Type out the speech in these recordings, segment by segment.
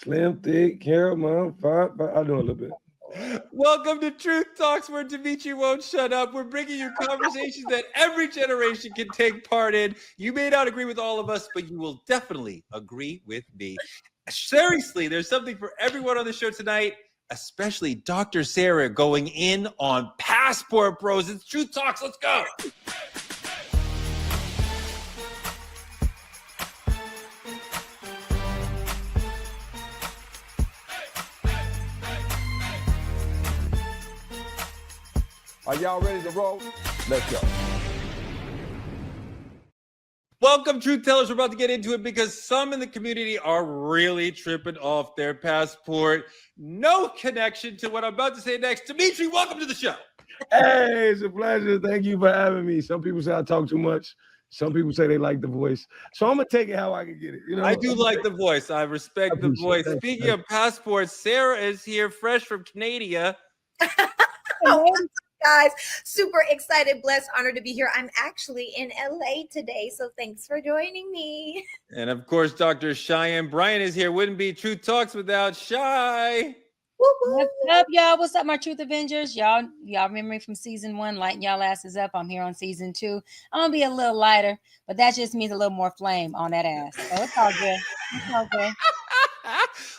Slim, thick, caramel, five. I do a little bit. Welcome to Truth Talks, where Dimitri won't shut up. We're bringing you conversations that every generation can take part in. You may not agree with all of us, but you will definitely agree with me. Seriously, there's something for everyone on the show tonight, especially Dr. Sarah going in on Passport Bros. It's Truth Talks. Let's go. Are y'all ready to roll? Let's go. Welcome, Truth Tellers. We're about to get into it because some in the community are really tripping off their passport. No connection to what I'm about to say next. Dimitri, welcome to the show. Hey, it's a pleasure. Thank you for having me. Some people say I talk too much. Some people say they like the voice. So I'm going to take it how I can get it. You know, I do like the voice. I respect the voice. Speaking of passports, Sarah is here fresh from Canada. Guys, super excited, blessed, honored to be here. I'm actually in LA today, so thanks for joining me. And of course, Dr. Cheyenne Bryant is here. Wouldn't be Truth Talks without Shy. What's up, y'all? What's up, my Truth Avengers? Y'all remember me from season 1, lighting y'all asses up. I'm here on season 2. I'm gonna be a little lighter, but that just means a little more flame on that ass. So it's all good. It's all good.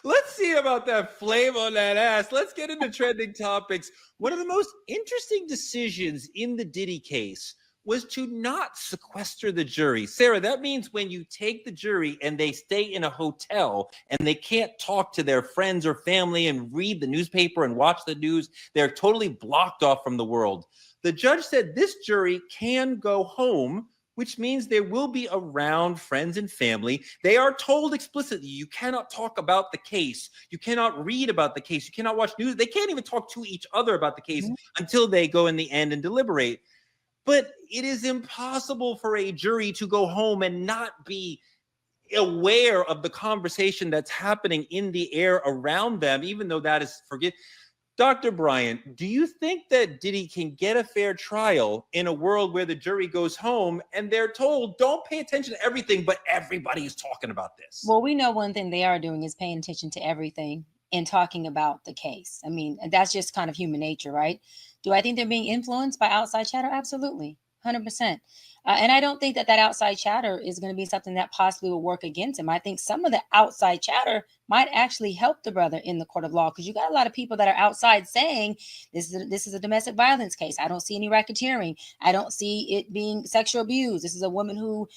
Let's see about that flame on that ass. Let's get into trending topics. One of the most interesting decisions in the Diddy case was to not sequester the jury. Sarah, that means when you take the jury and they stay in a hotel and they can't talk to their friends or family and read the newspaper and watch the news, they're totally blocked off from the world. The judge said this jury can go home, which means they will be around friends and family. They are told explicitly, you cannot talk about the case. You cannot read about the case. You cannot watch news. They can't even talk to each other about the case until they go in the end and deliberate. But it is impossible for a jury to go home and not be aware of the conversation that's happening in the air around them, even though that is forget. Dr. Bryant, do you think that Diddy can get a fair trial in a world where the jury goes home and they're told, don't pay attention to everything, but everybody's talking about this? Well, we know one thing they are doing is paying attention to everything and talking about the case. I mean, that's just kind of human nature, right? Do I think they're being influenced by outside chatter? Absolutely, 100%. And I don't think that outside chatter is going to be something that possibly will work against him. I think some of the outside chatter might actually help the brother in the court of law, because you got a lot of people that are outside saying this is a domestic violence case. I don't see any racketeering. I don't see it being sexual abuse. This is a woman who,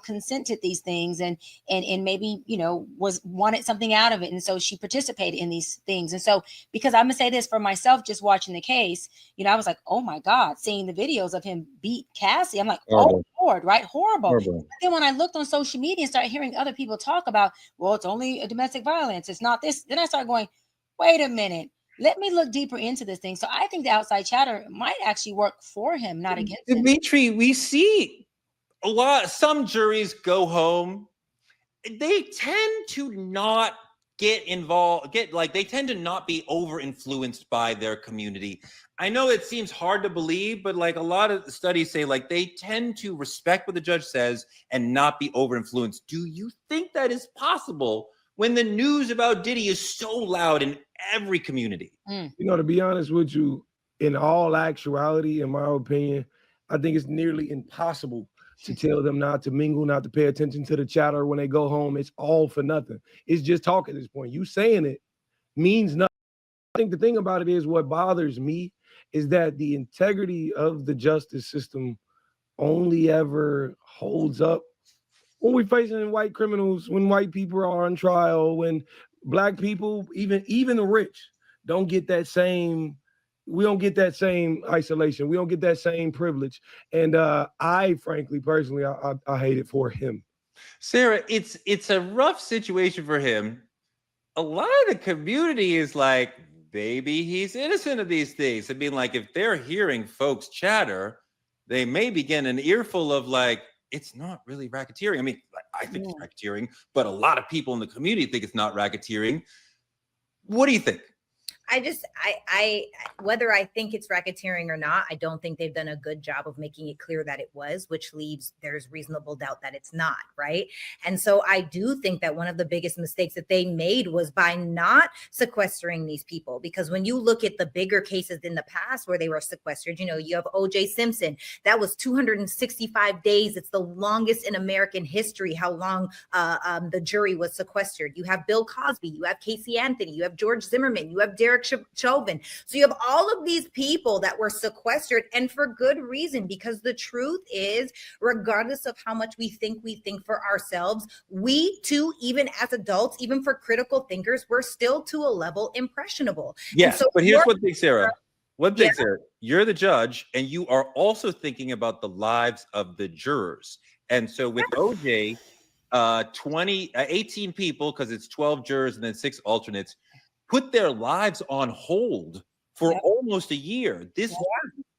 consented these things and maybe, wanted something out of it. And so she participated in these things. And so, because I'm going to say this for myself, just watching the case, I was like, oh my God, seeing the videos of him beat Cassie. I'm like, oh Lord, right? Horrible. But then when I looked on social media and started hearing other people talk about, well, it's only a domestic violence, it's not this, then I started going, wait a minute, let me look deeper into this thing. So I think the outside chatter might actually work for him, not against him. Dimitri, we see some juries go home. They tend to not get involved, they tend to not be over influenced by their community. I know it seems hard to believe, but a lot of studies say they tend to respect what the judge says and not be over influenced. Do you think that is possible when the news about Diddy is so loud in every community? To be honest with you, in all actuality, in my opinion, I think it's nearly impossible to tell them not to mingle, not to pay attention to the chatter when they go home. It's all for nothing. It's just talk at this point. You saying it means nothing. I think the thing about it is, what bothers me is that the integrity of the justice system only ever holds up when we're facing white criminals, when white people are on trial, when black people, even the rich, don't get that same. We don't get that same isolation. We don't get that same privilege. And I, frankly, personally, I hate it for him. Sarah, it's a rough situation for him. A lot of the community is like, baby, he's innocent of these things. I mean, if they're hearing folks chatter, they may be getting an earful of it's not really racketeering. I mean, I think it's racketeering, but a lot of people in the community think it's not racketeering. What do you think? I whether I think it's racketeering or not, I don't think they've done a good job of making it clear that it was, which leaves there's reasonable doubt that it's not, right? And so I do think that one of the biggest mistakes that they made was by not sequestering these people, because when you look at the bigger cases in the past where they were sequestered, you know, you have O.J. Simpson, that was 265 days. It's the longest in American history how long the jury was sequestered. You have Bill Cosby, you have Casey Anthony, you have George Zimmerman, you have Derek Chauvin. So you have all of these people that were sequestered, and for good reason, because the truth is, regardless of how much we think for ourselves, we too, even as adults, even for critical thinkers, we're still to a level impressionable. Yes, so but here's one thing, Sarah. One thing, Sarah, you're the judge, and you are also thinking about the lives of the jurors. And so with OJ, 18 people, because it's 12 jurors and then 6 alternates, put their lives on hold for almost a year.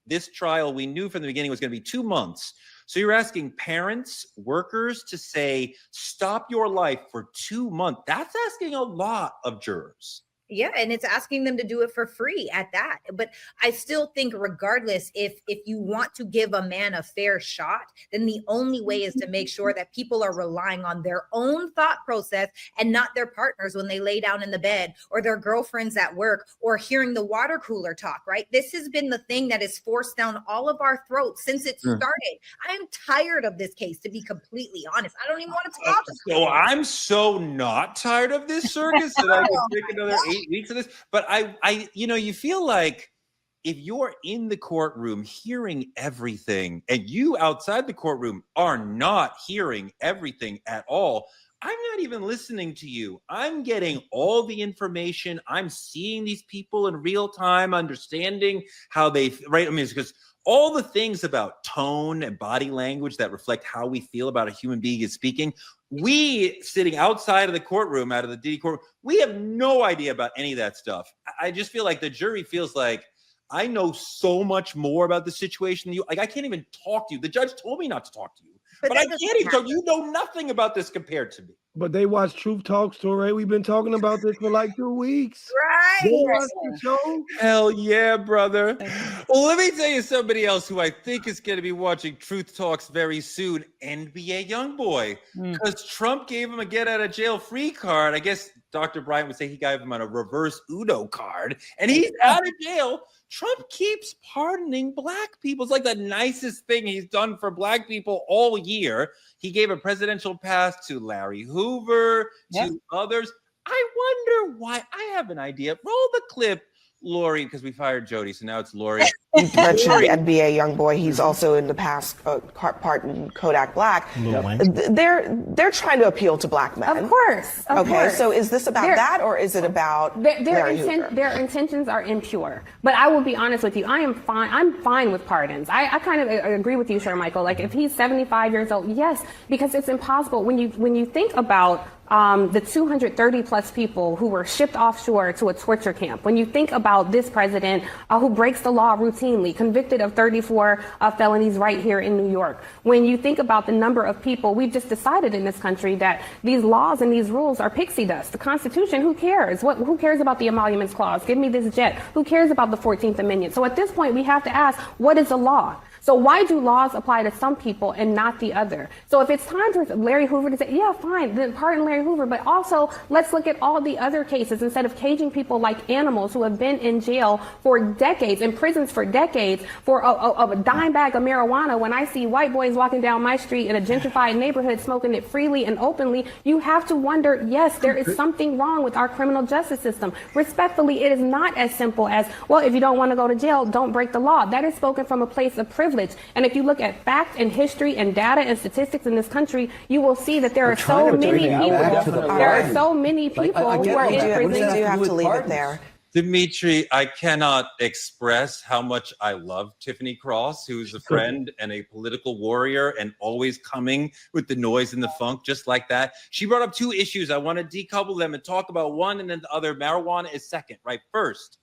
This trial, we knew from the beginning, was going to be 2 months. So you're asking parents, workers to say, stop your life for 2 months. That's asking a lot of jurors. Yeah, and it's asking them to do it for free at that. But I still think, regardless, if you want to give a man a fair shot, then the only way is to make sure that people are relying on their own thought process and not their partners when they lay down in the bed, or their girlfriends at work, or hearing the water cooler talk, right? This has been the thing that is forced down all of our throats since it started. I am tired of this case, to be completely honest. I don't even want to talk about it. So I'm so not tired of this circus that I can take another 8 weeks of this. But I, you know, you feel like if you're in the courtroom hearing everything, and you outside the courtroom are not hearing everything at all, I'm not even listening to you. I'm getting all the information. I'm seeing these people in real time, understanding how they, right? I mean, it's because all the things about tone and body language that reflect how we feel about a human being is speaking. We sitting outside of the courtroom, out of the Diddy courtroom, we have no idea about any of that stuff. I just feel like the jury feels like, I know so much more about the situation than you. Like, I can't even talk to you. The judge told me not to talk to you, but I can't even talk. You know nothing about this compared to me. But they watch Truth Talk Story. We've been talking about this for like 2 weeks. Right. They watch the show. Hell yeah, brother. Well, let me tell you somebody else who I think is going to be watching Truth Talks very soon, NBA Youngboy. Because Trump gave him a get out of jail free card. I guess Dr. Bryant would say he gave him on a reverse Uno card, and he's out of jail. Trump keeps pardoning black people. It's like the nicest thing he's done for black people all year. He gave a presidential pass to Larry Hoover, to others. I wonder why. I have an idea. Roll the clip, Lori, because we fired Jody, so now it's Lori. You mentioned the NBA Youngboy. He's also in the past part in Kodak Black. They're trying to appeal to black men. Of course. So is this about that, or is it about Larry Hoover? Their intentions are impure. But I will be honest with you. I'm fine with pardons. I kind of agree with you, Sir Michael. Like, if he's 75 years old, yes, because it's impossible when you think about the 230 plus people who were shipped offshore to a torture camp. When you think about this president who breaks the law routinely, convicted of 34 felonies right here in New York. When you think about the number of people, we've just decided in this country that these laws and these rules are pixie dust. The Constitution, who cares? Who cares about the emoluments clause? Give me this jet. Who cares about the 14th Amendment? So at this point, we have to ask, what is the law? So why do laws apply to some people and not the other? So if it's time for Larry Hoover to say, yeah, fine, then pardon Larry Hoover, but also let's look at all the other cases instead of caging people like animals who have been in jail for decades, in prisons for decades, for a dime bag of marijuana. When I see white boys walking down my street in a gentrified neighborhood smoking it freely and openly, you have to wonder, yes, there is something wrong with our criminal justice system. Respectfully, it is not as simple as, well, if you don't want to go to jail, don't break the law. That is spoken from a place of privilege. And if you look at facts and history and data and statistics in this country, you will see that there are so many people. There are so many people who are in prison. We do have to leave it there. Dimitri, I cannot express how much I love Tiffany Cross, who's a friend and a political warrior and always coming with the noise and the funk just like that. She brought up 2 issues. I want to decouple them and talk about one and then the other. Marijuana is second, right? First,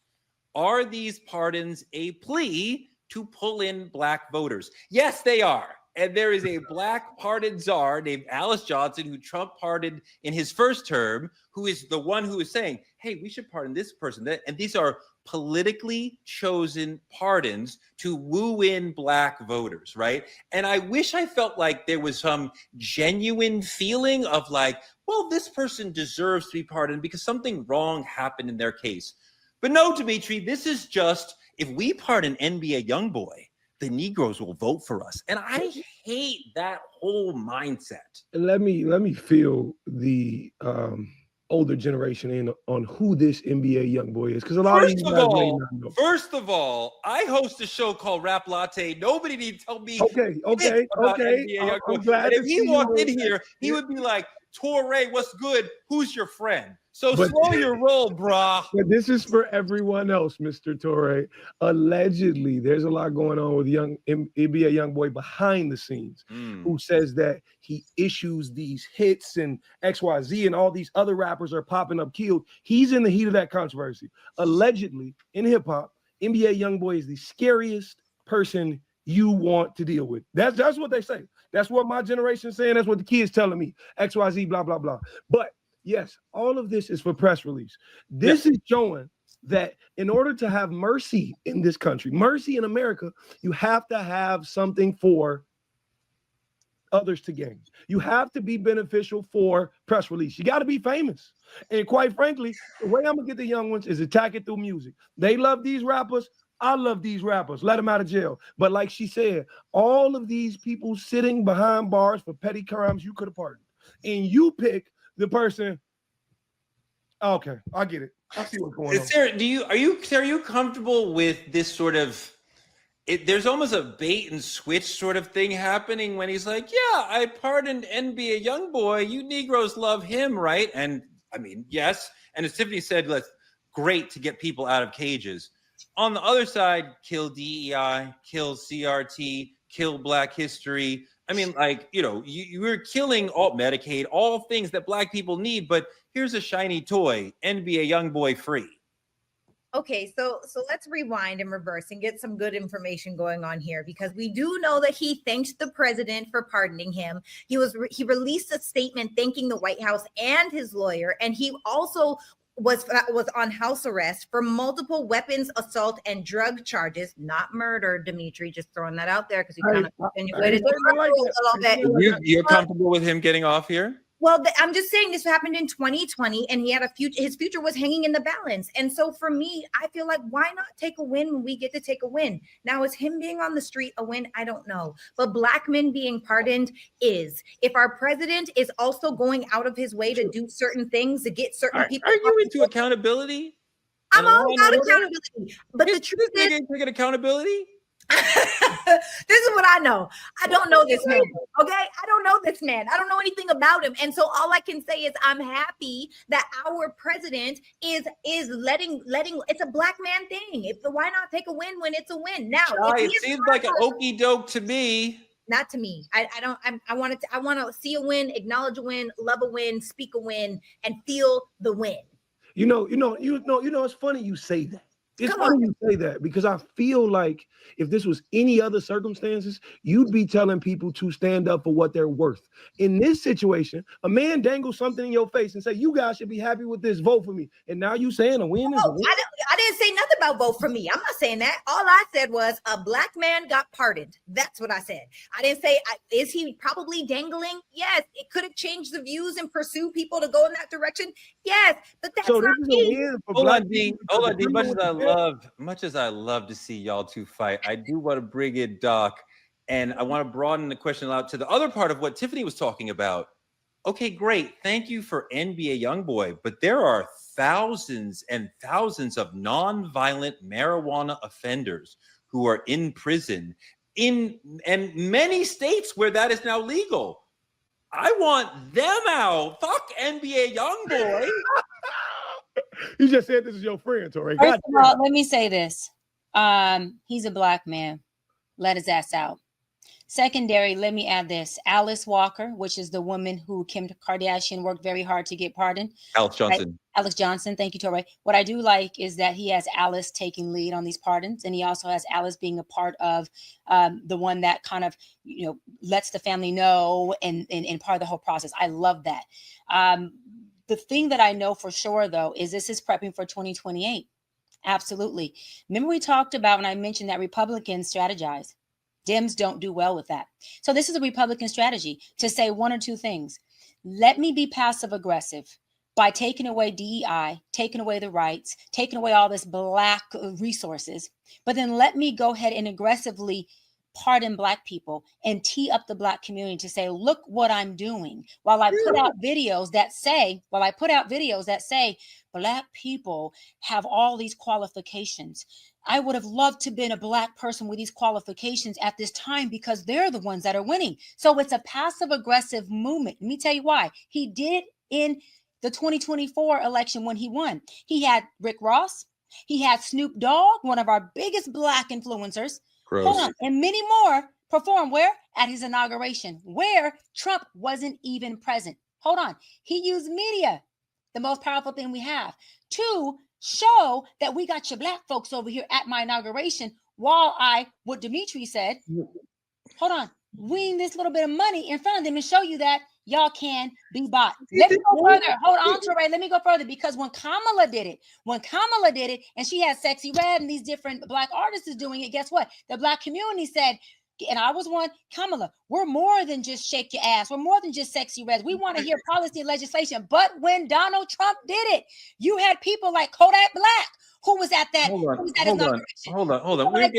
are these pardons a plea to pull in black voters? Yes, they are. And there is a black pardon czar named Alice Johnson, who Trump pardoned in his first term, who is the one who is saying, hey, we should pardon this person. And these are politically chosen pardons to woo in Black voters, right? And I wish I felt like there was some genuine feeling of like, well, this person deserves to be pardoned because something wrong happened in their case. But no, Dimitri, this is just, if we pardon NBA Youngboy, the Negroes will vote for us. And I hate that whole mindset. And let me feel the older generation in on who this NBA Youngboy is, because a lot of you guys may not know. First of all, I host a show called Rap Latte. Nobody need to tell me. Okay. I'm glad and if he walked in here, he would be like, Torre, what's good? Who's your friend? So slow your roll, brah. But this is for everyone else, Mr. Torre. Allegedly, there's a lot going on with NBA Youngboy behind the scenes, who says that he issues these hits and XYZ and all these other rappers are popping up killed. He's in the heat of that controversy. Allegedly, in hip hop, NBA Youngboy is the scariest person you want to deal with. That's what they say. That's what my generation's saying. That's what the kids telling me. XYZ, blah, blah, blah. But yes, all of this is for press release. This is showing that in order to have mercy in this country, mercy in America, you have to have something for others to gain. You have to be beneficial for press release. You got to be famous. And quite frankly, the way I'm going to get the young ones is attack it through music. They love these rappers. I love these rappers. Let them out of jail. But like she said, all of these people sitting behind bars for petty crimes you could have pardoned. And you pick the person. Okay, I get it. I see what's going on. Sarah, are you comfortable with this sort of? There's almost a bait and switch sort of thing happening when he's like, "Yeah, I pardoned NBA Youngboy. You Negroes love him, right?" And I mean, yes. And as Tiffany said, that's great to get people out of cages. On the other side, kill DEI, kill CRT, kill Black history. I mean, like, you were killing all Medicaid, all things that Black people need, but here's a shiny toy, NBA Youngboy free. Okay, so let's rewind and reverse and get some good information going on here, because we do know that he thanked the president for pardoning him. He released a statement thanking the White House and his lawyer, and he also was on house arrest for multiple weapons, assault, and drug charges, not murder, Dimitri. Just throwing that out there because you kind of insinuated a little bit. You're comfortable with him getting off here? Well, I'm just saying this happened in 2020 and he had his future was hanging in the balance. And so for me, I feel like, why not take a win when we get to take a win? Now, is him being on the street a win? I don't know. But Black men being pardoned is. If our president is also going out of his way to do certain things to get certain people. Are you into accountability? I'm all about accountability. But the truth is, taking accountability? This is what I know. I don't know this man. Okay. I don't know this man. I don't know anything about him. And so all I can say is I'm happy that our president is letting it's a Black man thing. Why not take a win when it's a win? Now it seems like an okey doke to me. Not to me. I want to see a win, acknowledge a win, love a win, speak a win, and feel the win. It's funny you say that. It's funny you say that, because I feel like if this was any other circumstances, you'd be telling people to stand up for what they're worth. In this situation, a man dangles something in your face and say, you guys should be happy with this, vote for me. And now you saying a win is a win? I didn't say nothing about vote for me. I'm not saying that. All I said was a Black man got pardoned. That's what I said. I didn't say, is he probably dangling? Yes. It could have changed the views and pursue people to go in that direction. Yes. But that's not me. Hold on, D. Much as I love to see y'all two fight, I do want to bring in Doc, and I want to broaden the question out to the other part of what Tiffany was talking about. Okay, great. Thank you for NBA Youngboy, but there are thousands and thousands of nonviolent marijuana offenders who are in prison and many states where that is now legal. I want them out. Fuck NBA Youngboy. You just said this is your friend, Tori. First of all, let me say this. He's a Black man. Let his ass out. Secondary, let me add this. Alice Walker, which is the woman who Kim Kardashian worked very hard to get pardoned. Alex Johnson. Right? Alex Johnson. Thank you, Tori. What I do like is that he has Alice taking lead on these pardons, and he also has Alice being a part of the one that kind of, lets the family know and part of the whole process. I love that. The thing that I know for sure, though, is this is prepping for 2028. Absolutely. Remember we talked about when I mentioned that Republicans strategize. Dems don't do well with that. So this is a Republican strategy to say one or two things. Let me be passive aggressive by taking away DEI, taking away the rights, taking away all this Black resources. But then let me go ahead and aggressively pardon Black people and tee up the Black community to say, look what I'm doing. While I put out videos that say, Black people have all these qualifications. I would have loved to have been a Black person with these qualifications at this time because they're the ones that are winning. So it's a passive aggressive movement. Let me tell you why. He did it in the 2024 election when he won. He had Rick Ross. He had Snoop Dogg, one of our biggest Black influencers. Gross. Hold on. And many more perform where? At his inauguration, where Trump wasn't even present. Hold on. He used media, the most powerful thing we have, to show that we got your Black folks over here at my inauguration while what Dimitri said, hold on, wean this little bit of money in front of them and show you that y'all can be bought. Let me go further. Hold on, Teray. Let me go further because when Kamala did it, and she had Sexy Red and these different Black artists doing it, guess what? The Black community said, and I was one, Kamala, we're more than just shake your ass. We're more than just Sexy Reds. We want to hear policy and legislation. But when Donald Trump did it, you had people like Kodak Black, who was at that. Hold on. People We're like getting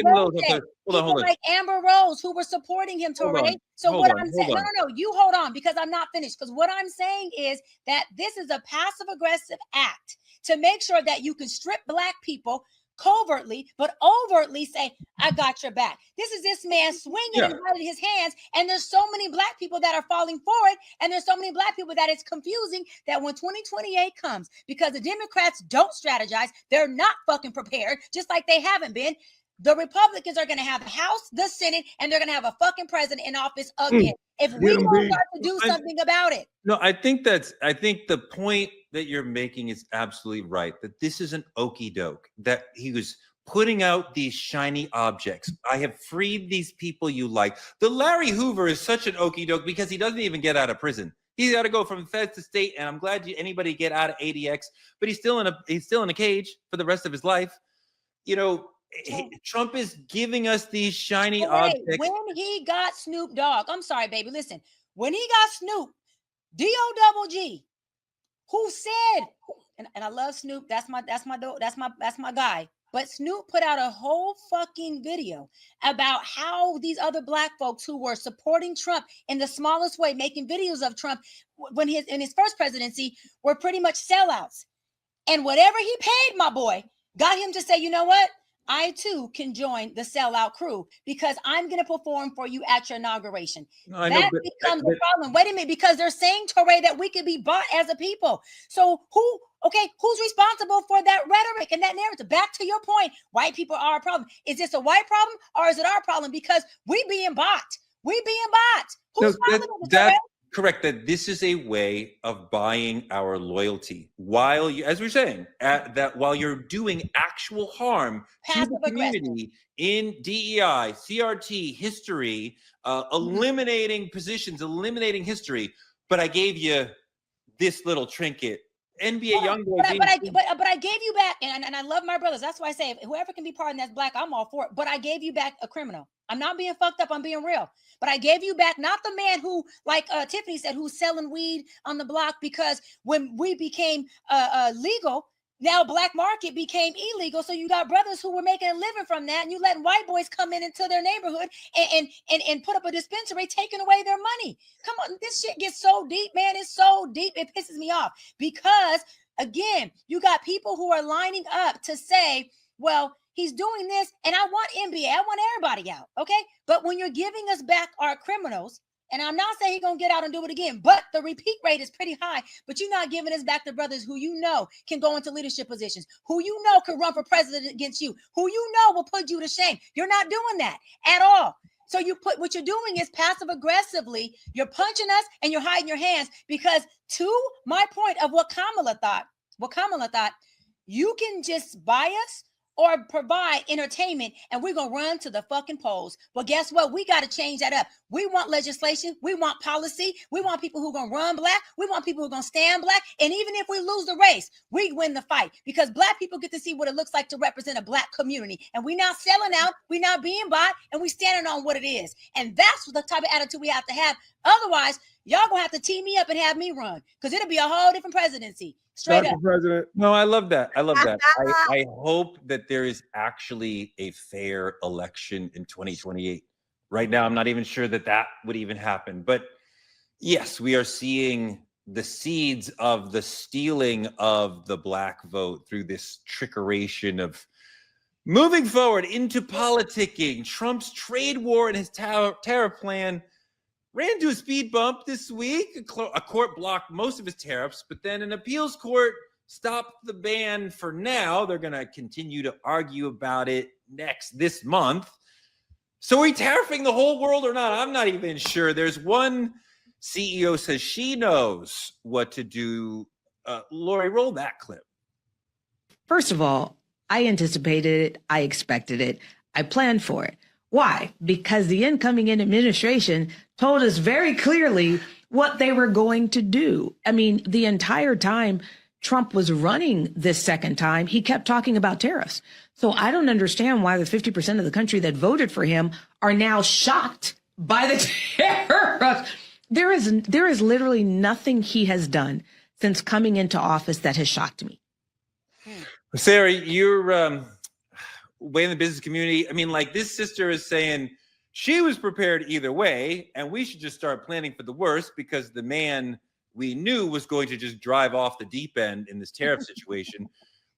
a little. Rose, Hold on. like Amber Rose, who were supporting him, Torre. So what I'm saying, no, you hold on because I'm not finished. Because what I'm saying is that this is a passive aggressive act to make sure that you can strip Black people covertly, but overtly say, I got your back. This is this man swinging and holding his hands. And there's so many Black people that are falling for it. And there's so many Black people that it's confusing that when 2028 comes, because the Democrats don't strategize, they're not fucking prepared, just like they haven't been. The Republicans are going to have the House, the Senate, and they're going to have a fucking president in office again. If we don't start to do something about it. No, I think the point that you're making is absolutely right, that this is an okie doke, that he was putting out these shiny objects. I have freed these people you like. The Larry Hoover is such an okie doke because he doesn't even get out of prison. He's got to go from feds to state, and I'm glad anybody get out of ADX, but he's still in a cage for the rest of his life. You know, Trump is giving us these shiny objects. When he got Snoop Dogg, I'm sorry, baby, listen. When he got Snoop, D-O-double-G, who said, and I love Snoop, that's my guy. But Snoop put out a whole fucking video about how these other Black folks who were supporting Trump in the smallest way, making videos of Trump in his first presidency, were pretty much sellouts. And whatever he paid, my boy, got him to say, you know what? I too can join the sellout crew because I'm going to perform for you at your inauguration. That becomes the problem. Wait a minute, because they're saying, Torre, that we could be bought as a people. So who's responsible for that rhetoric and that narrative? Back to your point, white people are a problem. Is this a white problem or is it our problem? Because we being bought. Who's responsible for that? Correct, that this is a way of buying our loyalty while you, as we're saying, that while you're doing actual harm to the community in DEI, CRT, history, eliminating positions, eliminating history. But I gave you this little trinket. NBA Youngboy. But I gave you back, and I love my brothers. That's why I say, whoever can be pardoned that's Black, I'm all for it. But I gave you back a criminal. I'm not being fucked up. I'm being real. But I gave you back not the man who, like Tiffany said, who's selling weed on the block, because when we became legal, now Black market became illegal. So you got brothers who were making a living from that, and you letting white boys come into their neighborhood and put up a dispensary, taking away their money. Come on, this shit gets so deep, man. It's so deep. It pisses me off because, again, you got people who are lining up to say, well, he's doing this, and I want NBA. I want everybody out, okay? But when you're giving us back our criminals, and I'm not saying he's going to get out and do it again, but the repeat rate is pretty high, but you're not giving us back the brothers who you know can go into leadership positions, who you know can run for president against you, who you know will put you to shame. You're not doing that at all. So what you're doing is passive aggressively, you're punching us and you're hiding your hands because, to my point of what Kamala thought, you can just buy us or provide entertainment, and we're going to run to the fucking polls. But guess what? We got to change that up. We want legislation. We want policy. We want people who are going to run black. We want people who are going to stand black. And even if we lose the race, we win the fight, because black people get to see what it looks like to represent a black community. And we're not selling out. We're not being bought, and we're standing on what it is. And that's the type of attitude we have to have. Otherwise, y'all going to have to team me up and have me run, because it'll be a whole different presidency. Straight Dr. up. President. No, I love that. I love that. I hope that there is actually a fair election in 2028. Right now, I'm not even sure that that would even happen. But yes, we are seeing the seeds of the stealing of the black vote through this trickeration of moving forward into politicking. Trump's trade war and his tariff plan ran to a speed bump this week. A court blocked most of his tariffs, but then an appeals court stopped the ban for now. They're going to continue to argue about it this month. So are we tariffing the whole world or not? I'm not even sure. There's one CEO says she knows what to do. Lori, roll that clip. First of all, I anticipated it. I expected it. I planned for it. Why? Because the incoming administration told us very clearly what they were going to do. I mean, the entire time Trump was running this second time, he kept talking about tariffs. So I don't understand why the 50% of the country that voted for him are now shocked by the tariffs. There is literally nothing he has done since coming into office that has shocked me. Sarah, you're way in the business community. I mean, like, this sister is saying she was prepared either way, and we should just start planning for the worst, because the man we knew was going to just drive off the deep end in this tariff situation.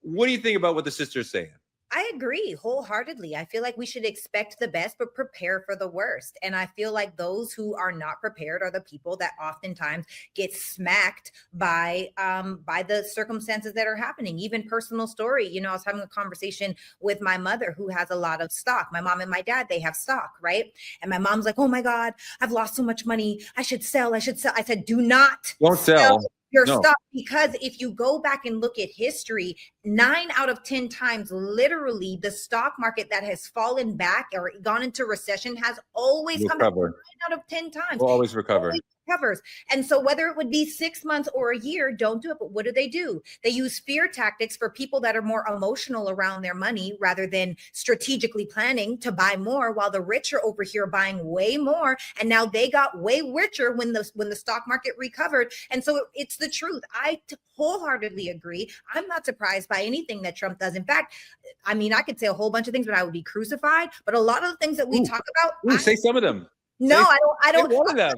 What do you think about what the sister is saying? I agree wholeheartedly. I feel like we should expect the best, but prepare for the worst. And I feel like those who are not prepared are the people that oftentimes get smacked by the circumstances that are happening. Even personal story. You know, I was having a conversation with my mother, who has a lot of stock. My mom and my dad, they have stock, right? And my mom's like, "Oh my God, I've lost so much money. I should sell. I said, "Do not sell your stuff," because if you go back and look at history, 9 out of 10 times, literally, the stock market that has fallen back or gone into recession has always come back 9 out of 10 times. Will always recover. Covers. And so whether it would be 6 months or a year, don't do it. But what do? They use fear tactics for people that are more emotional around their money rather than strategically planning to buy more, while the rich are over here buying way more. And now they got way richer when the stock market recovered. And so it's the truth. I wholeheartedly agree. I'm not surprised by anything that Trump does. In fact, I mean, I could say a whole bunch of things, but I would be crucified. But a lot of the things that we talk about, say some of them. No, I don't. One of them.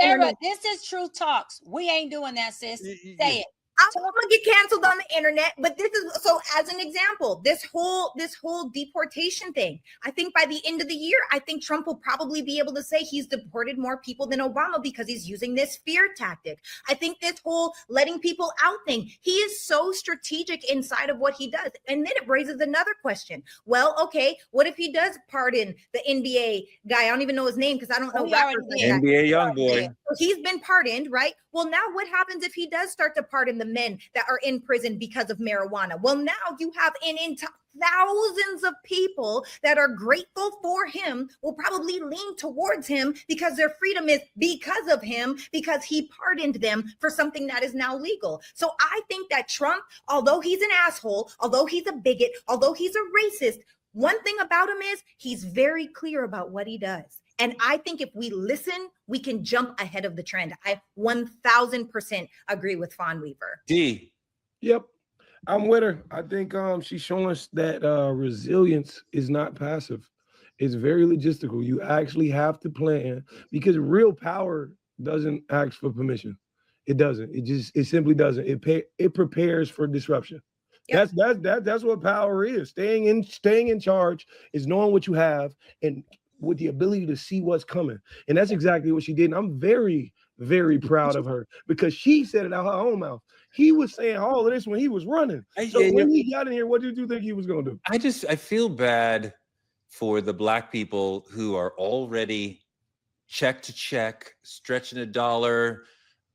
Sarah, this is Truth Talks. We ain't doing that, sis. Say it. I'm gonna get canceled on the internet, but this is so. As an example, this whole deportation thing. I think by the end of the year, I think Trump will probably be able to say he's deported more people than Obama because he's using this fear tactic. I think this whole letting people out thing. He is so strategic inside of what he does, and then it raises another question. Well, okay, what if he does pardon the NBA guy? I don't even know his name because I don't know. NBA Youngboy. So he's been pardoned, right? Well, now what happens if he does start to pardon the men that are in prison because of marijuana? Well, now you have thousands of people that are grateful for him, will probably lean towards him because their freedom is because of him, because he pardoned them for something that is now legal. So I think that Trump, although he's an asshole, although he's a bigot, although he's a racist, one thing about him is he's very clear about what he does. And I think if we listen, we can jump ahead of the trend. I 1000% agree with Fawn Weaver. D. Yep. I'm with her. I think she's showing us that resilience is not passive. It's very logistical. You actually have to plan, because real power doesn't ask for permission. It doesn't. It simply doesn't. It prepares for disruption. Yep. That's what power is. Staying in charge is knowing what you have and with the ability to see what's coming. And that's exactly what she did. And I'm very, very proud of her, because she said it out her own mouth. He was saying all of this when he was running. When he got in here, what did you think he was going to do? I feel bad for the Black people who are already check to check, stretching a dollar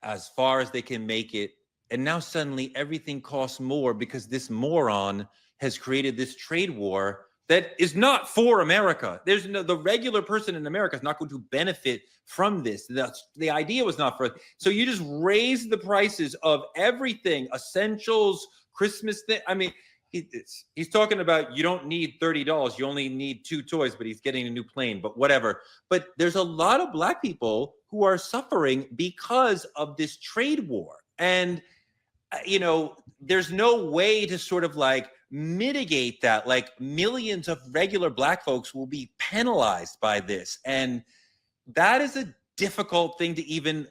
as far as they can make it. And now suddenly everything costs more because this moron has created this trade war that is not for America. There's the regular person in America is not going to benefit from this. The idea was not for. So you just raise the prices of everything, essentials, Christmas thing. I mean, he's talking about you don't need $30. You only need 2 toys, but he's getting a new plane, but whatever. But there's a lot of Black people who are suffering because of this trade war. And, there's no way to sort of like mitigate that. Like millions of regular Black folks will be penalized by this. And that is a difficult thing to even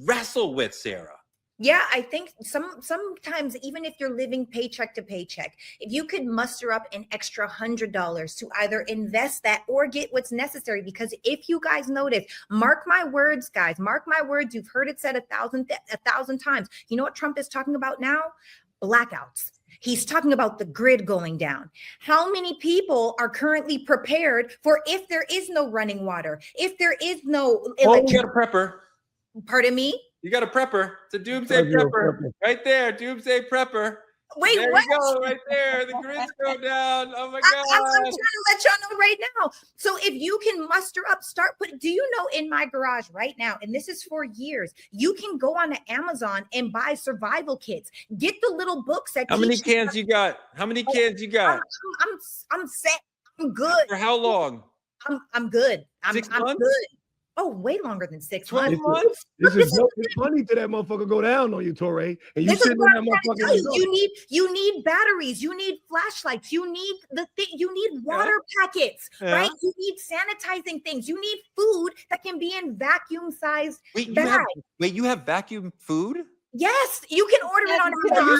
wrestle with, Sarah. Yeah, I think sometimes even if you're living paycheck to paycheck, if you could muster up an extra $100 to either invest that or get what's necessary, because if you guys notice, mark my words, guys, mark my words, you've heard it said a thousand times. You know what Trump is talking about now? Blackouts. He's talking about the grid going down. How many people are currently prepared for if there is no running water, if there is no electricity? You got a prepper. Pardon me? You got a prepper. It's a doomsday prepper. Right there, doomsday prepper. Wait, there what? You go, right there. The grids go down. Oh my God. I'm trying to let y'all know right now. So if you can muster up, do you know in my garage right now, and this is for years, you can go on to Amazon and buy survival kits. Get the little books that How many cans you got? How many cans you got? I'm set. I'm good. For how long? I'm good. 6 I'm months? good. Oh, way longer than 6 12 months. months? This is funny to that motherfucker go down on you, Torre. And you sitting in that motherfucker. You need batteries. You need flashlights. You need you need water packets, right? You need sanitizing things. You need food that can be in vacuum-sized bags. You have vacuum food? Yes, you can order it on Amazon.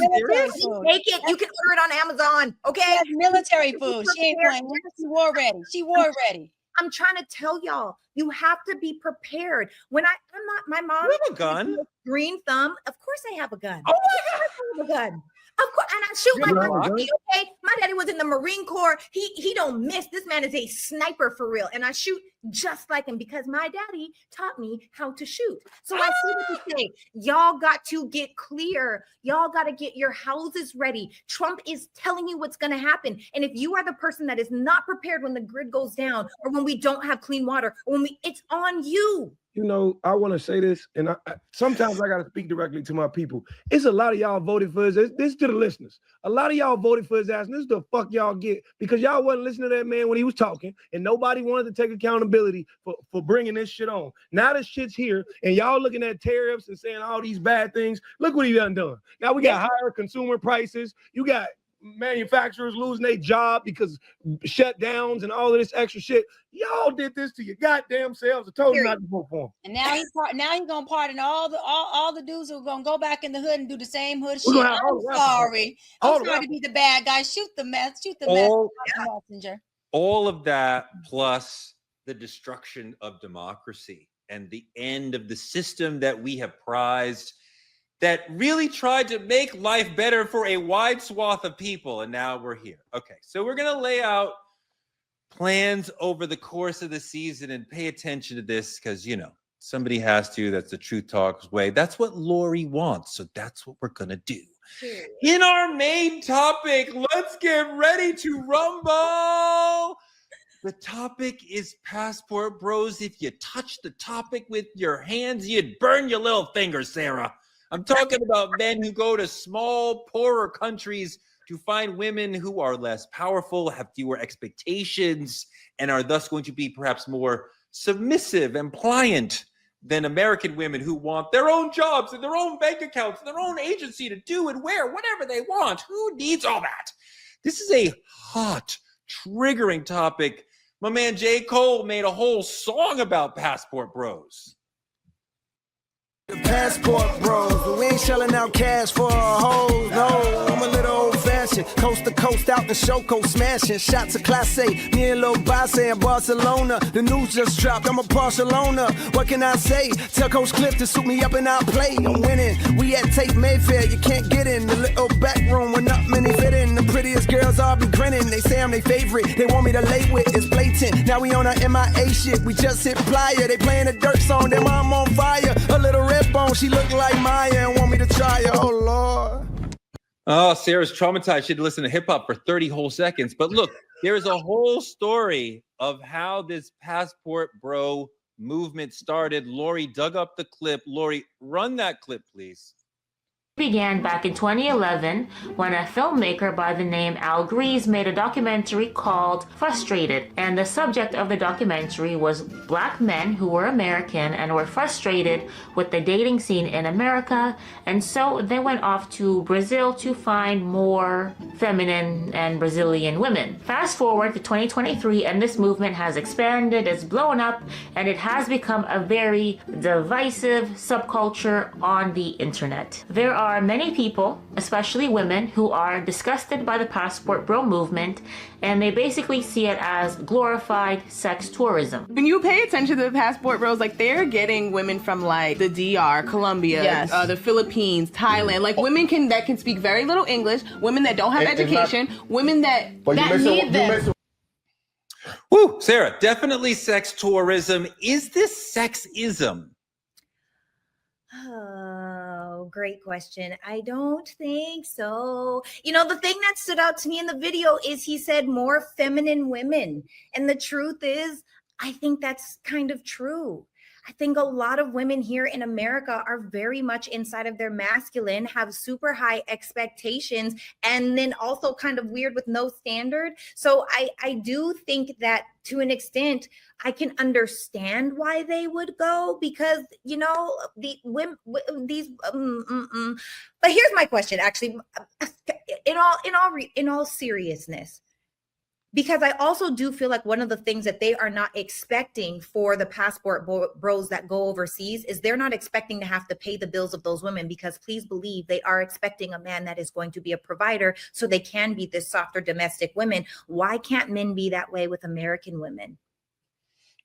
You can order it on Amazon. Okay. Military food. She ain't playing. She war ready. She war ready. I'm trying to tell y'all, you have to be prepared. When I'm not, my mom. You have a gun? Green thumb. Of course I have a gun. Oh my God. I have a gun. Of course, and I shoot my daddy. Okay, my daddy was in the Marine Corps. He don't miss. This man is a sniper for real, and I shoot just like him because my daddy taught me how to shoot. So I see what you say. Y'all got to get clear. Y'all got to get your houses ready. Trump is telling you what's going to happen, and if you are the person that is not prepared when the grid goes down, or when we don't have clean water, or it's on you. I want to say this, and sometimes I got to speak directly to my people. It's a lot of y'all voted for his. This to the listeners. A lot of y'all voted for his ass, and this is the fuck y'all get because y'all wasn't listening to that man when he was talking, and nobody wanted to take accountability for bringing this shit on. Now this shit's here, and y'all looking at tariffs and saying all these bad things. Look what he done. Now we got higher consumer prices. You got manufacturers losing their job because shutdowns and all of this extra shit. Y'all did this to your goddamn selves. I told you not to vote for him. And now he's gonna pardon all the dudes who are gonna go back in the hood and do the same hood shit. I'm sorry to be the bad guy. Shoot the mess. Messenger. All of that plus the destruction of democracy and the end of the system that we have prized, that really tried to make life better for a wide swath of people. And now we're here. Okay, so we're going to lay out plans over the course of the season and pay attention to this because, somebody has to. That's the Truth Talks way. That's what Lori wants. So that's what we're going to do. In our main topic, let's get ready to rumble. The topic is Passport Bros. If you touch the topic with your hands, you'd burn your little fingers, Sarah. I'm talking about men who go to small, poorer countries to find women who are less powerful, have fewer expectations, and are thus going to be perhaps more submissive and pliant than American women who want their own jobs and their own bank accounts and their own agency to do and wear whatever they want. Who needs all that? This is a hot, triggering topic. My man J. Cole made a whole song about Passport Bros. The Passport Bros, but we ain't shelling out cash for a hoe. No, I'm a little old fashioned. Coast to coast, out the show, coast smashing. Shots of Class A, me and Lil Basse in Barcelona. The news just dropped, I'm a Barcelona. What can I say? Tell Coach Cliff to suit me up and I'll play. I'm winning. We at Tate Mayfair, you can't get in. The little back room where not many fit in. The prettiest girls all be grinning. They say I'm their favorite. They want me to lay with, it's blatant. Now we on our MIA shit. We just hit Playa. They playing a dirt song, then I'm on fire. A little red bone, she look like Maya and want me to try her. Oh Lord. Oh, Sarah's traumatized. She had to listen to hip hop for 30 whole seconds. But look, there's a whole story of how this passport bro movement started. Lori dug up the clip. Lori, run that clip, please. Began back in 2011 when a filmmaker by the name Al Grease made a documentary called Frustrated, and the subject of the documentary was black men who were American and were frustrated with the dating scene in America, and so they went off to Brazil to find more feminine and Brazilian women. Fast forward to 2023 and this movement has expanded, it's blown up, and it has become a very divisive subculture on the internet. There are many people, especially women, who are disgusted by the passport bro movement, and they basically see it as glorified sex tourism. When you pay attention to the passport bros, like they're getting women from like the DR, Colombia, Yes. The Philippines, Thailand, like women that can speak very little English, women that don't have education, women that need them. Woo, Sarah, definitely sex tourism. Is this sexism? Oh, great question. I don't think so. You know, the thing that stood out to me in the video is he said more feminine women. And the truth is, I think that's kind of true. I think a lot of women here in America are very much inside of their masculine, have super high expectations, and then also kind of weird with no standard. So I do think that to an extent, I can understand why they would go because, you know, the women, these, but here's my question, actually, in all seriousness. Because I also do feel like one of the things that they are not expecting for the passport bros that go overseas is they're not expecting to have to pay the bills of those women, because please believe they are expecting a man that is going to be a provider so they can be this softer domestic women. Why can't men be that way with American women?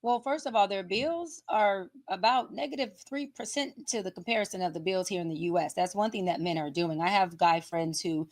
Well, first of all, their bills are about -3% to the comparison of the bills here in the U.S. That's one thing that men are doing. I have guy friends who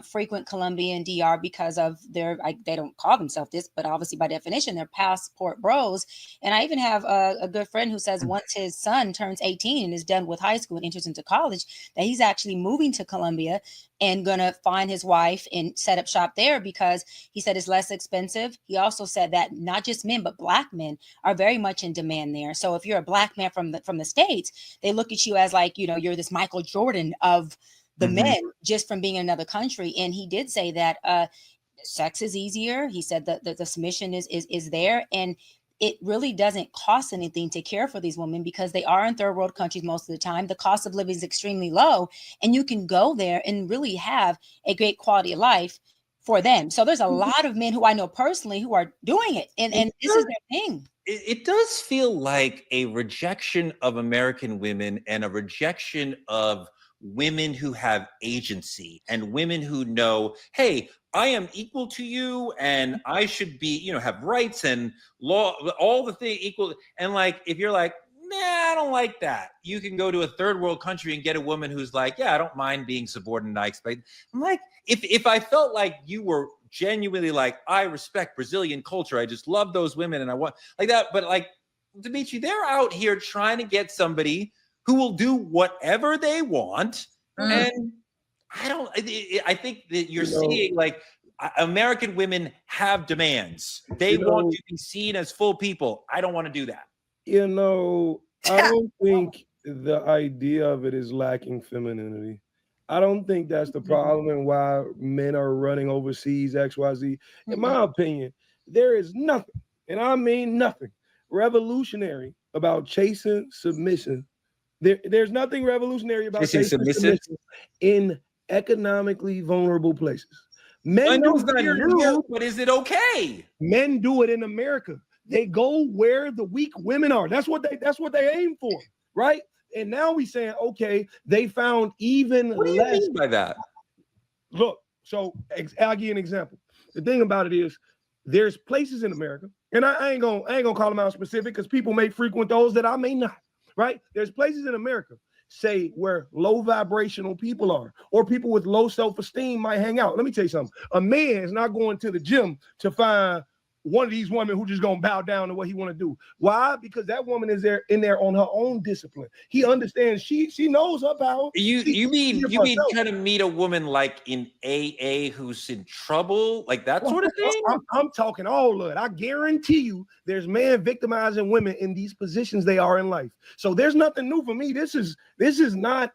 frequent Colombia and DR because of they don't call themselves this, but obviously by definition, they're passport bros. And I even have a good friend who says once his son turns 18 and is done with high school and enters into college, that he's actually moving to Colombia and gonna find his wife and set up shop there because he said it's less expensive. He also said that not just men, but black men are very much in demand there. So if you're a black man from the States, they look at you as like, you know, you're this Michael Jordan of the men just from being in another country. And he did say that sex is easier. He said that the submission is there, and it really doesn't cost anything to care for these women because they are in third world countries most of the time. The cost of living is extremely low, and you can go there and really have a great quality of life for them. So there's a lot of men who I know personally who are doing it, and this is their thing. It does feel like a rejection of American women and a rejection of women who have agency and women who know, hey, I am equal to you and I should be, you know, have rights and law, all the thing equal. And like, if you're like, nah, I don't like that, you can go to a third world country and get a woman who's like, yeah, I don't mind being subordinate. I expect. I'm like, if I felt like you were genuinely like, I respect Brazilian culture, I just love those women and I want like that. But like, Dimitri, they're out here trying to get somebody who will do whatever they want. And I think that you're seeing like American women have demands. They want to be seen as full people. I don't want to do that. You know, I don't think the idea of it is lacking femininity. I don't think that's the problem and why men are running overseas, XYZ. In my opinion, there is nothing, and I mean nothing, revolutionary about chasing submission. There's nothing revolutionary about chasing submission in economically vulnerable places. Men do it, but is it okay? Men do it in America. They go where the weak women are. That's what they aim for, right? And now we saying, okay, they found even what do you less mean by that? Look, so I'll give you an example. The thing about it is, there's places in America, and I ain't gonna call them out specific because people may frequent those that I may not. Right? There's places in America, say, where low vibrational people are, or people with low self-esteem might hang out. Let me tell you something. A man is not going to the gym to find one of these women who just gonna bow down to what he want to do. Why? Because that woman is in there on her own discipline. He understands. She knows her power. You mean trying to meet a woman like in AA who's in trouble, like that sort of thing? I'm talking all of it. I guarantee you, there's men victimizing women in these positions they are in life. So there's nothing new for me. This is not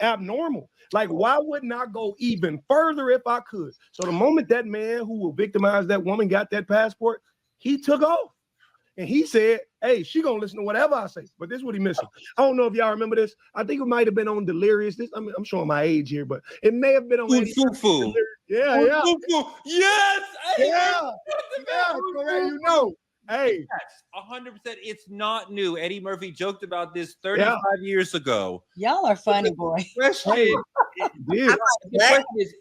abnormal. Like, why wouldn't I go even further if I could? So the moment that man who will victimize that woman got that passport, he took off. And he said, hey, she gonna listen to whatever I say. But this is what he missing. I don't know if y'all remember this. I think it might have been on Delirious. I'm showing my age here, but it may have been on Foo. Yeah. Yes. Yeah. Correct. You know. Hey, yes, 100%. It's not new. Eddie Murphy joked about this 35 years ago. Y'all are funny, boy. The question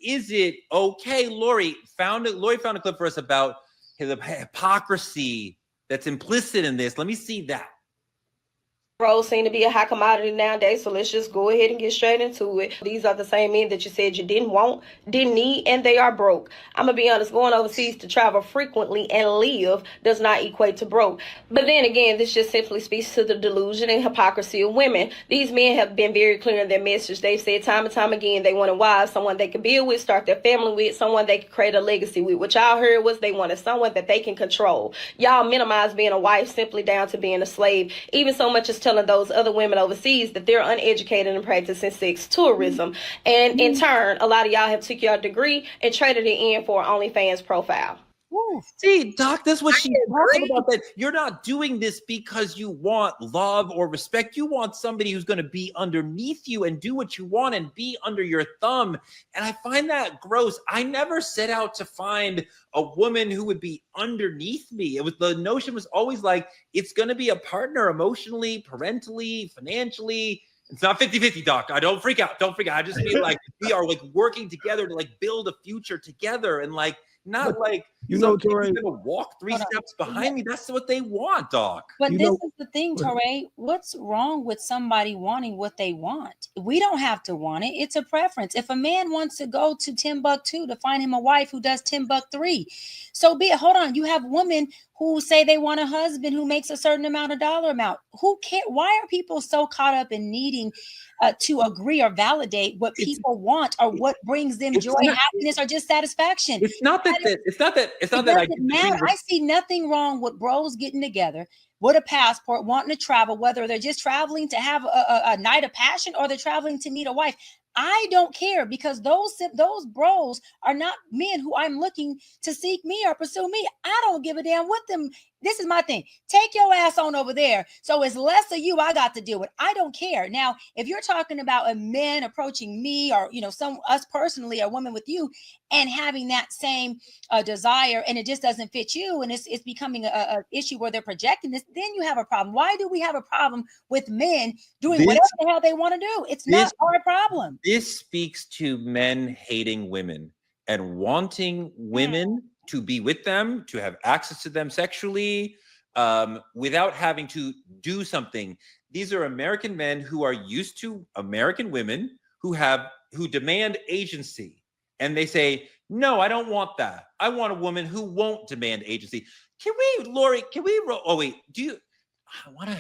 is it okay? Lori found a clip for us about the hypocrisy that's implicit in this. Let me see that. Roles seem to be a high commodity nowadays, so let's just go ahead and get straight into it. These are the same men that you said you didn't want, didn't need, and they are broke. I'm gonna be honest, going overseas to travel frequently and live does not equate to broke. But then again, this just simply speaks to the delusion and hypocrisy of women. These men have been very clear in their message. They've said time and time again they want a wife, someone they can build with, start their family with, someone they can create a legacy with. What y'all heard was they wanted someone that they can control. Y'all minimize being a wife simply down to being a slave, even so much as telling those other women overseas that they're uneducated and practicing sex tourism. And in turn, a lot of y'all have took your degree and traded it in for an OnlyFans profile. Woo. See, Doc, that's what she's talking about. That you're not doing this because you want love or respect. You want somebody who's going to be underneath you and do what you want and be under your thumb. And I find that gross. I never set out to find a woman who would be underneath me. The notion was always like, it's going to be a partner emotionally, parentally, financially. It's not 50-50, Doc. I don't freak out. I just feel like we are like working together to like build a future together and like, not like Torrey gonna walk 3 steps behind me. That's what they want, Doc. But this is the thing, Torrey. What's wrong with somebody wanting what they want? We don't have to want it. It's a preference. If a man wants to go to Timbuktu to find him a wife who does Timbuk3, so be it. Hold on. You have women who say they want a husband who makes a certain amount of dollar amount. Who cares? Why are people so caught up in needing to agree or validate what people want or what brings them joy, happiness, or just satisfaction? It's not that. It's not that. I see nothing wrong with bros getting together with a passport, wanting to travel, whether they're just traveling to have a night of passion or they're traveling to meet a wife. I don't care, because those bros are not men who I'm looking to seek me or pursue me. I don't give a damn with them. This is my thing. Take your ass on over there. So it's less of you I got to deal with. I don't care. Now, if you're talking about a man approaching me or, us personally, a woman with you, and having that same desire, and it just doesn't fit you, and it's becoming a issue where they're projecting this, then you have a problem. Why do we have a problem with men doing whatever the hell they want to do? It's not our problem. This speaks to men hating women and wanting women to be with them, to have access to them sexually, without having to do something. These are American men who are used to American women who demand agency. And they say, no, I don't want that. I want a woman who won't demand agency. Lori, I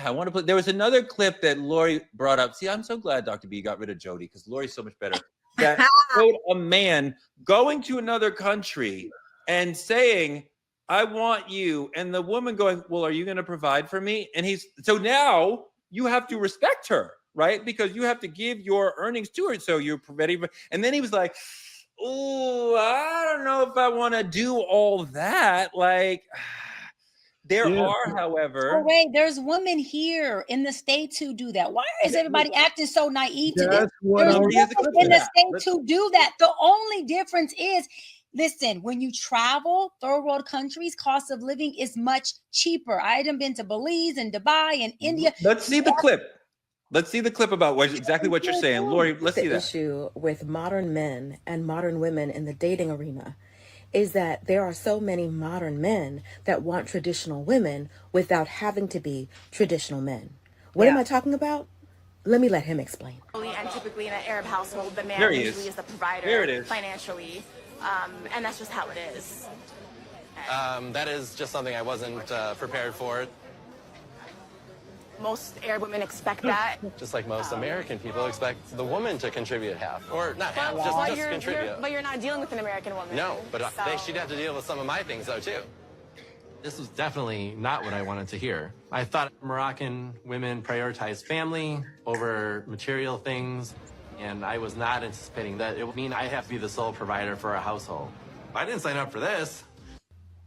want to put, there was another clip that Lori brought up. See, I'm so glad Dr. B got rid of Jody, because Lori's so much better. That showed a man going to another country and saying, I want you. And the woman going, well, are you going to provide for me? And so now you have to respect her, right? Because you have to give your earnings to her. So you're ready. And then he was like, oh, I don't know if I want to do all that. Like, however. Wait, there's women here in the States who do that. Why is everybody acting so naive to this? There's women in the States who do that. The only difference is, listen, when you travel, third world countries, cost of living is much cheaper. I have been to Belize and Dubai and India. Let's see the clip. Let's see the clip about exactly what you're saying. Lori, let's see that. The issue with modern men and modern women in the dating arena is that there are so many modern men that want traditional women without having to be traditional men. What am I talking about? Let me let him explain. And typically in an Arab household, the man usually is the provider financially. And that's just how it is. That is just something I wasn't prepared for. Most Arab women expect that. Just like most American people expect the woman to contribute half, or not half, But just contribute. but you're not dealing with an American woman. No, but she'd have to deal with some of my things though too. This was definitely not what I wanted to hear. I thought Moroccan women prioritize family over material things, and I was not anticipating that it would mean I have to be the sole provider for a household. I didn't sign up for this.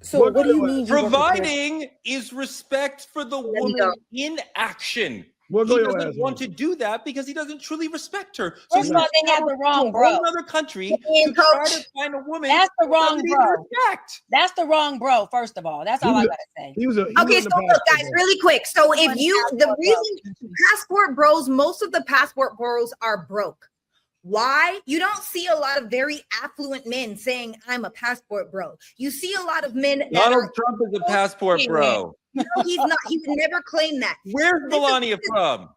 So what do you mean? Providing is respect for the woman in action. He doesn't want to do that because he doesn't truly respect her. So First of all, they have the wrong bro. Another country to try to find a woman. That's the wrong bro. Respect. That's the wrong bro. First of all, that's all I gotta say. Okay, so look, guys, really quick. So if the reason passport bros, most of the passport bros are broke. Why? You don't see a lot of very affluent men saying, I'm a passport bro. You see a lot of men. Donald Trump is a passport bro. No, he's not. He would never claim that. Where's Melania from?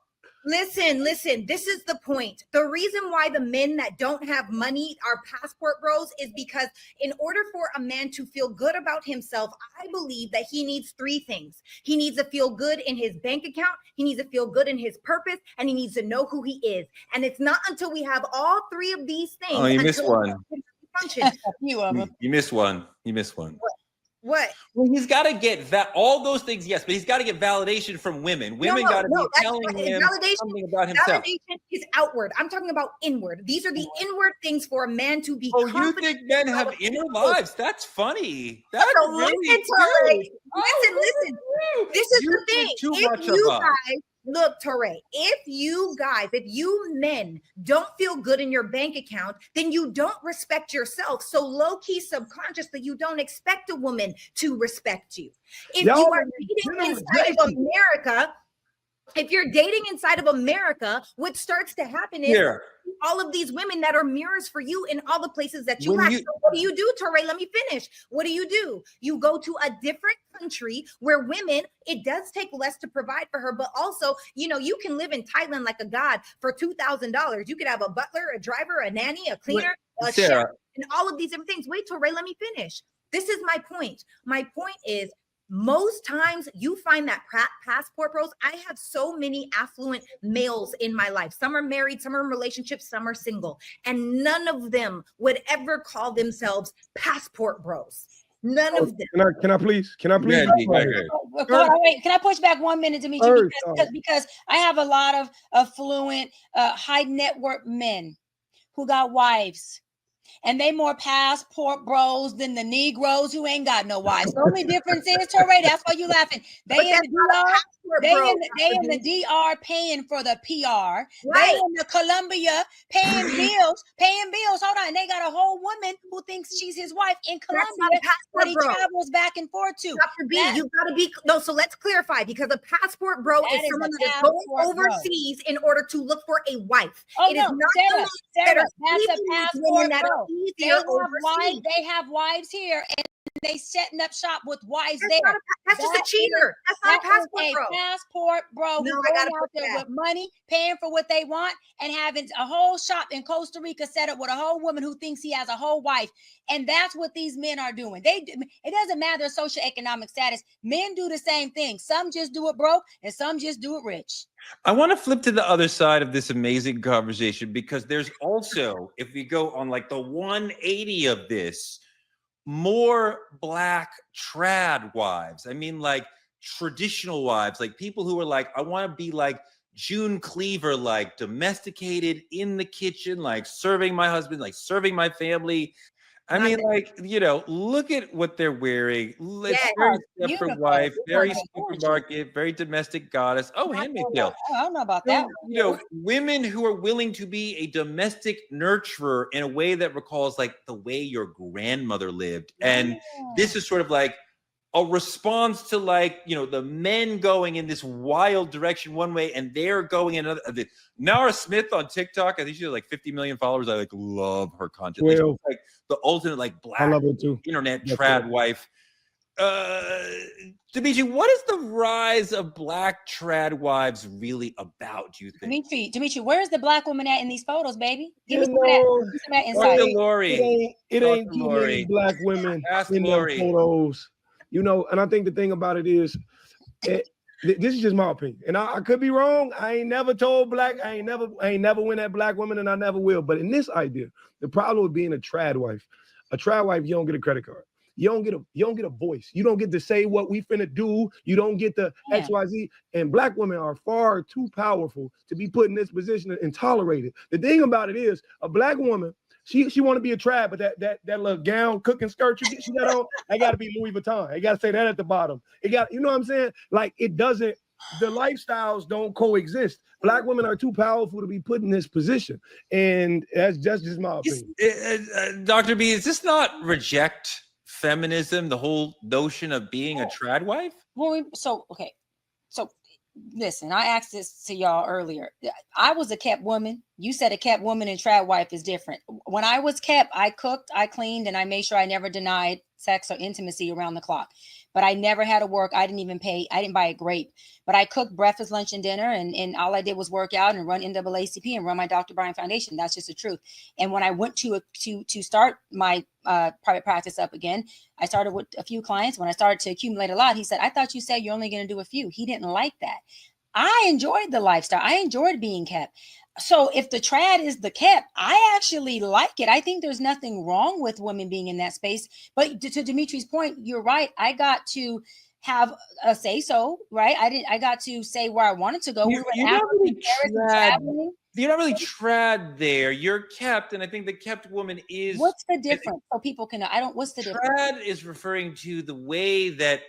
Listen. This is the point. The reason why the men that don't have money are passport bros is because in order for a man to feel good about himself, I believe that he needs three things. He needs to feel good in his bank account. He needs to feel good in his purpose, and he needs to know who he is. And it's not until we have all three of these things. Oh, you missed one. You missed one. You missed one. What? Well, he's got to get that. All those things, yes, but he's got to get validation from women. Women got to be telling him something about himself. Validation is outward. I'm talking about inward. These are the inward things for a man to be. Oh, you think men have inner lives? That's funny. That's so really listen. This is the thing. If you guys look, Torre, if you men don't feel good in your bank account, then you don't respect yourself. So low-key, subconsciously, you don't expect a woman to respect you. If you are dating inside of America, what starts to happen is all of these women that are mirrors for you in all the places that you lack. So what do you do, Torre? Let me finish. What do? You go to a different country where women, it does take less to provide for her, but also, you can live in Thailand like a god for $2,000. You could have a butler, a driver, a nanny, a cleaner, a chef, and all of these different things. Wait, Torre, let me finish. This is my point. My point is, most times you find that passport bros. I have so many affluent males in my life. Some are married, some are in relationships, some are single. And none of them would ever call themselves passport bros. None of them. Can I please? Hold on, wait. Can I push back 1 minute, Dimitri? Because I have a lot of affluent, high net worth men who got wives. And they more passport bros than the Negroes who ain't got no wives. The only difference is, Torre, that's why you laughing. They in the DR paying for the PR. Right. They in the Colombia paying bills. Hold on. And they got a whole woman who thinks she's his wife in Colombia, but he travels back and forth to. You gotta be so let's clarify, because a passport bro is someone that is going overseas in order to look for a wife. Oh, it is not Sarah, that's a passport bro. They have wives here, and they setting up shop with wives there. That's just a cheater. That's not a passport bro. Passport bro who's going out there with money, paying for what they want, and having a whole shop in Costa Rica set up with a whole woman who thinks he has a whole wife. And that's what these men are doing. It doesn't matter their socioeconomic status. Men do the same thing. Some just do it broke, and some just do it rich. I want to flip to the other side of this amazing conversation, because there's also, if we go on like the 180 of this, more Black trad wives. I mean, like traditional wives, like people who are like, I want to be like June Cleaver, like domesticated in the kitchen, like serving my husband, like serving my family. I mean, like, look at what they're wearing. Very Stepford wife, very supermarket, very domestic goddess. Oh, Handmaid's Tale. I don't know about that. Women who are willing to be a domestic nurturer in a way that recalls like the way your grandmother lived. And this is sort of like a response to like, the men going in this wild direction one way and they're going in another. Nara Smith on TikTok, I think she has like 50 million followers. I like love her content. She's like the ultimate like Black internet trad wife. Dimitri, what is the rise of black trad wives really about, do you think? Dimitri, where's the black woman at in these photos, baby? Give me some of that insight. It ain't too many black women in them photos. You know, and I think the thing about it is, this is just my opinion, and I could be wrong. I ain't never told black. I ain't never went at black women, and I never will. But in this idea, the problem with being a trad wife, you don't get a credit card. You don't get a voice. You don't get to say what we finna do. You don't get the XYZ. And black women are far too powerful to be put in this position and tolerated. The thing about it is, a black woman, she want to be a trad, but that little gown, cooking skirt she got on, I got to be Louis Vuitton. I got to say that at the bottom. It got, you know what I'm saying? Like, it doesn't. The lifestyles don't coexist. Black women are too powerful to be put in this position, and that's just my opinion. Dr. B, is this not reject feminism, the whole notion of being a trad wife? Well, so listen, I asked this to y'all earlier. I was a kept woman. You said a kept woman and trad wife is different. When I was kept, I cooked, I cleaned, and I made sure I never denied sex or intimacy around the clock. But I never had to work. I didn't even pay. I didn't buy a grape. But I cooked breakfast, lunch, and dinner. And all I did was work out and run NAACP and run my Dr. Bryant Foundation. That's just the truth. And when I went to start my private practice up again, I started with a few clients. When I started to accumulate a lot, he said, I thought you said you're only going to do a few. He didn't like that. I enjoyed the lifestyle. I enjoyed being kept. So if the trad is the kept, I actually like it. I think there's nothing wrong with women being in that space. But to Dimitri's point, you're right. I got to have a say so, right? I got to say where I wanted to go. You're not really trad there. You're kept, and I think the kept woman is. What's the difference? So people can. What's the difference? Trad is referring to the way that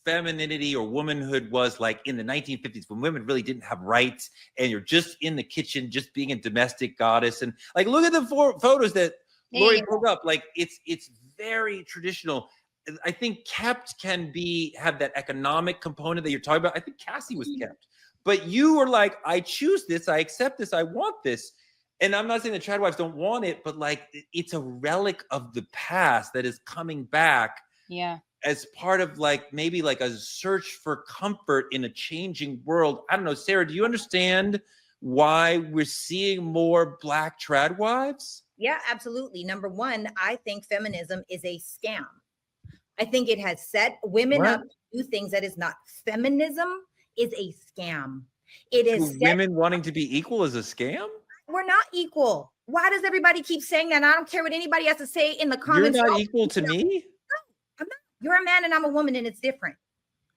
femininity or womanhood was like in the 1950s, when women really didn't have rights, and you're just in the kitchen, just being a domestic goddess. And like, look at the photos that Lori pulled up. Like, it's very traditional. I think kept can have that economic component that you're talking about. I think Cassie was kept, but you were like, I choose this, I accept this, I want this. And I'm not saying the trad wives don't want it, but like, it's a relic of the past that is coming back. Yeah. As part of like, maybe like a search for comfort in a changing world. I don't know, Sarah, do you understand why we're seeing more black trad wives? Yeah, absolutely. Number one, I think feminism is a scam. I think it has set women up to do things that is not. Feminism is a scam. It is women wanting to be equal is a scam? We're not equal. Why does everybody keep saying that? And I don't care what anybody has to say in the comments. You're not equal to me? No, I'm not. You're a man and I'm a woman, and it's different.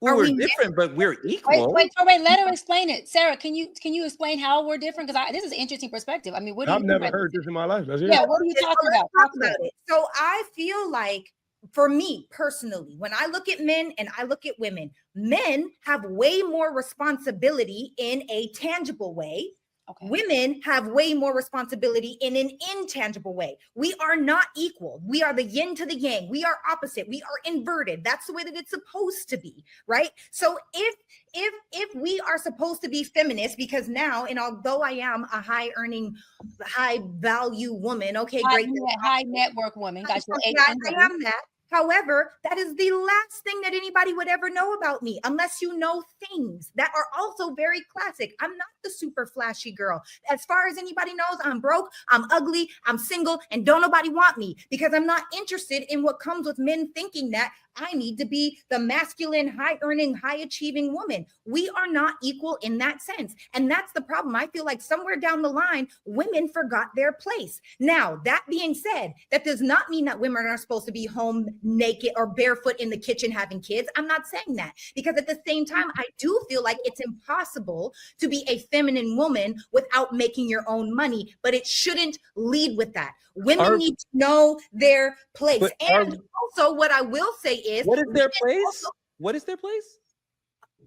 Well, we're different, but we're equal. Wait, let her explain it. Sarah, can you explain how we're different? Because this is an interesting perspective. I mean, what do I've never heard this in my life. That's what are you talking about? Talk about it. So I feel like, for me personally, when I look at men and I look at women, men have way more responsibility in a tangible way. Okay. Women have way more responsibility in an intangible way. We are not equal. We are the yin to the yang. We are opposite. We are inverted. That's the way that it's supposed to be, right? So if we are supposed to be feminist, because now, and although I am a high earning, high value woman, okay, great. High network woman. I am that. However, that is the last thing that anybody would ever know about me, unless you know things that are also very classic. I'm not the super flashy girl. As far as anybody knows, I'm broke, I'm ugly, I'm single, and don't nobody want me, because I'm not interested in what comes with men thinking that I need to be the masculine, high earning, high achieving woman. We are not equal in that sense. And that's the problem. I feel like somewhere down the line, women forgot their place. Now, that being said, that does not mean that women are supposed to be home naked or barefoot in the kitchen having kids. I'm not saying that, because at the same time, I do feel like it's impossible to be a feminine woman without making your own money, but it shouldn't lead with that. Women need to know their place. And also, what I will say is, what is their place? What is their place?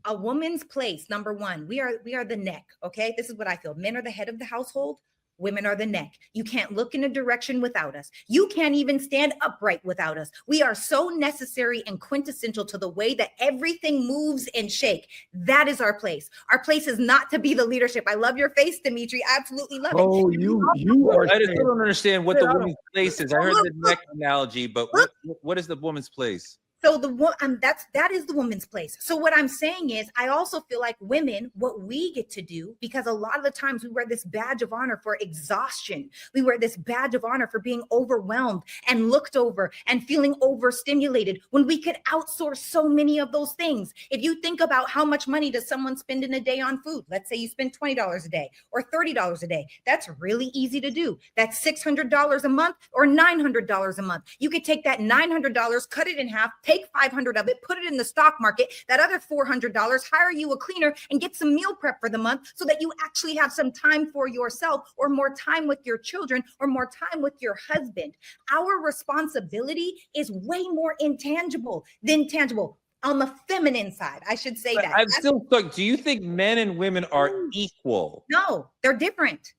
A woman's place. Number one, we are the neck. Okay, this is what I feel. Men are the head of the household. Women are the neck. You can't look in a direction without us. You can't even stand upright without us. We are so necessary and quintessential to the way that everything moves and shake. That is our place. Our place is not to be the leadership. I love your face, Dimitri. I absolutely love it. Oh, you are. I still don't understand what the woman's place is. I heard the neck analogy, but what is the woman's place? So that is the woman's place. So what I'm saying is, I also feel like women, what we get to do, because a lot of the times we wear this badge of honor for exhaustion. We wear this badge of honor for being overwhelmed and looked over and feeling overstimulated when we could outsource so many of those things. If you think about how much money does someone spend in a day on food, let's say you spend $20 a day or $30 a day. That's really easy to do. That's $600 a month or $900 a month. You could take that $900, cut it in half, take $500 of it, put it in the stock market, that other $400, hire you a cleaner and get some meal prep for the month so that you actually have some time for yourself or more time with your children or more time with your husband. Our responsibility is way more intangible than tangible. On the feminine side, I should say that. I'm still stuck. Do you think men and women are equal? No, they're different.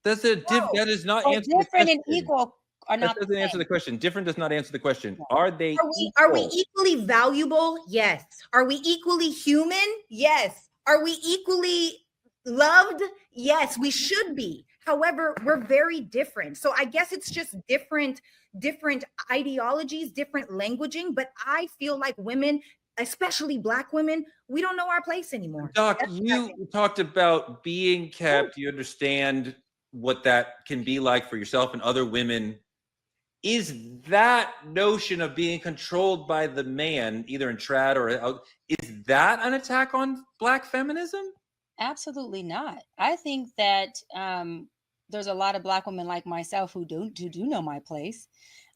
That does not answer the different and question. equal are not. That doesn't answer the question. Different does not answer the question. Are they? Are we equally valuable? Yes. Are we equally human? Yes. Are we equally loved? Yes, we should be. However, we're very different. So I guess it's just different ideologies, different languaging. But I feel like women, especially Black women, we don't know our place anymore. Doc, you talked about being kept. You understand what that can be like for yourself and other women. Is that notion of being controlled by the man, either in trad or is that an attack on Black feminism? Absolutely not. I think that there's a lot of Black women like myself who do know my place.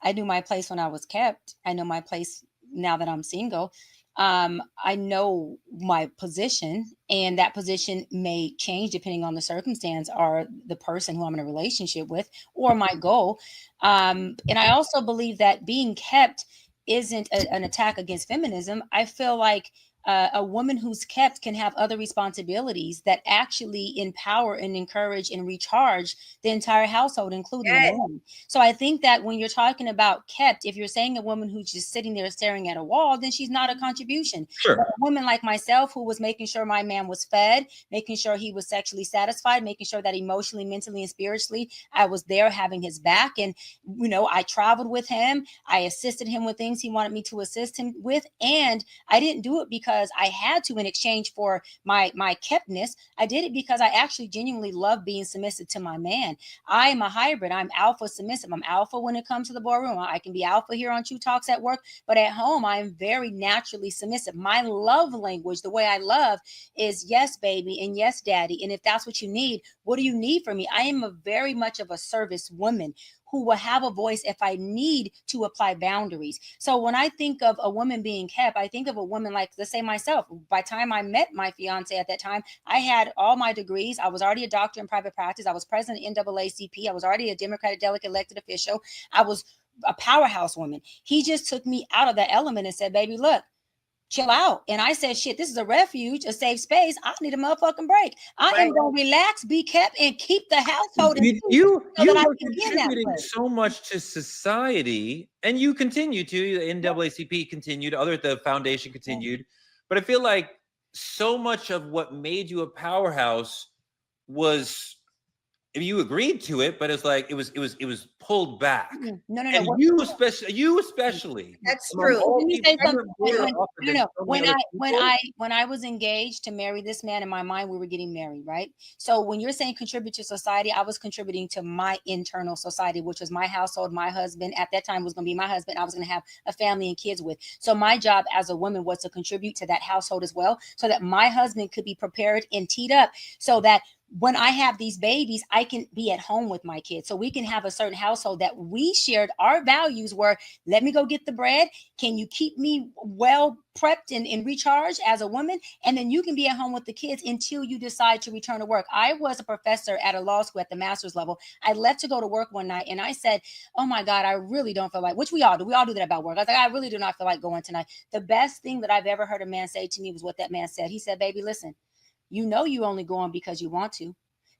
I knew my place when I was kept. I know my place now that I'm single. I know my position, and that position may change depending on the circumstance or the person who I'm in a relationship with or my goal. And I also believe that being kept isn't an attack against feminism. I feel like a woman who's kept can have other responsibilities that actually empower and encourage and recharge the entire household, including the man. So I think that when you're talking about kept, if you're saying a woman who's just sitting there staring at a wall, then she's not a contribution. Sure. But a woman like myself who was making sure my man was fed, making sure he was sexually satisfied, making sure that emotionally, mentally, and spiritually, I was there having his back. And, you know, I traveled with him. I assisted him with things he wanted me to assist him with. And I didn't do it because I had to in exchange for my keptness. I did it because I actually genuinely love being submissive to my man. I am a hybrid. I'm alpha submissive. I'm alpha when it comes to the boardroom. I can be alpha here on True Talks at work, but at home, I am very naturally submissive. My love language, the way I love, is yes, baby, and yes, daddy. And if that's what you need, what do you need from me? I am a very much of a service woman who will have a voice if I need to apply boundaries. So when I think of a woman being kept, I think of a woman like, let's say myself. By the time I met my fiance at that time, I had all my degrees. I was already a doctor in private practice. I was president of NAACP. I was already a Democratic delegate elected official. I was a powerhouse woman. He just took me out of that element and said, baby, look, chill out. And I said, shit, this is a refuge, a safe space. I need a motherfucking break. I am going to relax, be kept, and keep the household. You were contributing so much to society, and you continue to. The NAACP continued, the foundation continued. But I feel like so much of what made you a powerhouse was, you agreed to it, but it's like it was pulled back. No. And you especially. That's true. Let me say something. No. When I was engaged to marry this man, in my mind, we were getting married, right? So when you're saying contribute to society, I was contributing to my internal society, which was my household, my husband. At that time was going to be my husband. I was going to have a family and kids with. So my job as a woman was to contribute to that household as well, so that my husband could be prepared and teed up, so that when I have these babies, I can be at home with my kids. So we can have a certain household that we shared. Our values were, let me go get the bread. Can you keep me well prepped and recharged as a woman? And then you can be at home with the kids until you decide to return to work. I was a professor at a law school at the master's level. I left to go to work one night and I said, oh my God, I really don't feel like, which we all do. We all do that about work. I was like, I really do not feel like going tonight. The best thing that I've ever heard a man say to me was what that man said. He said, baby, listen, you know you only going because you want to,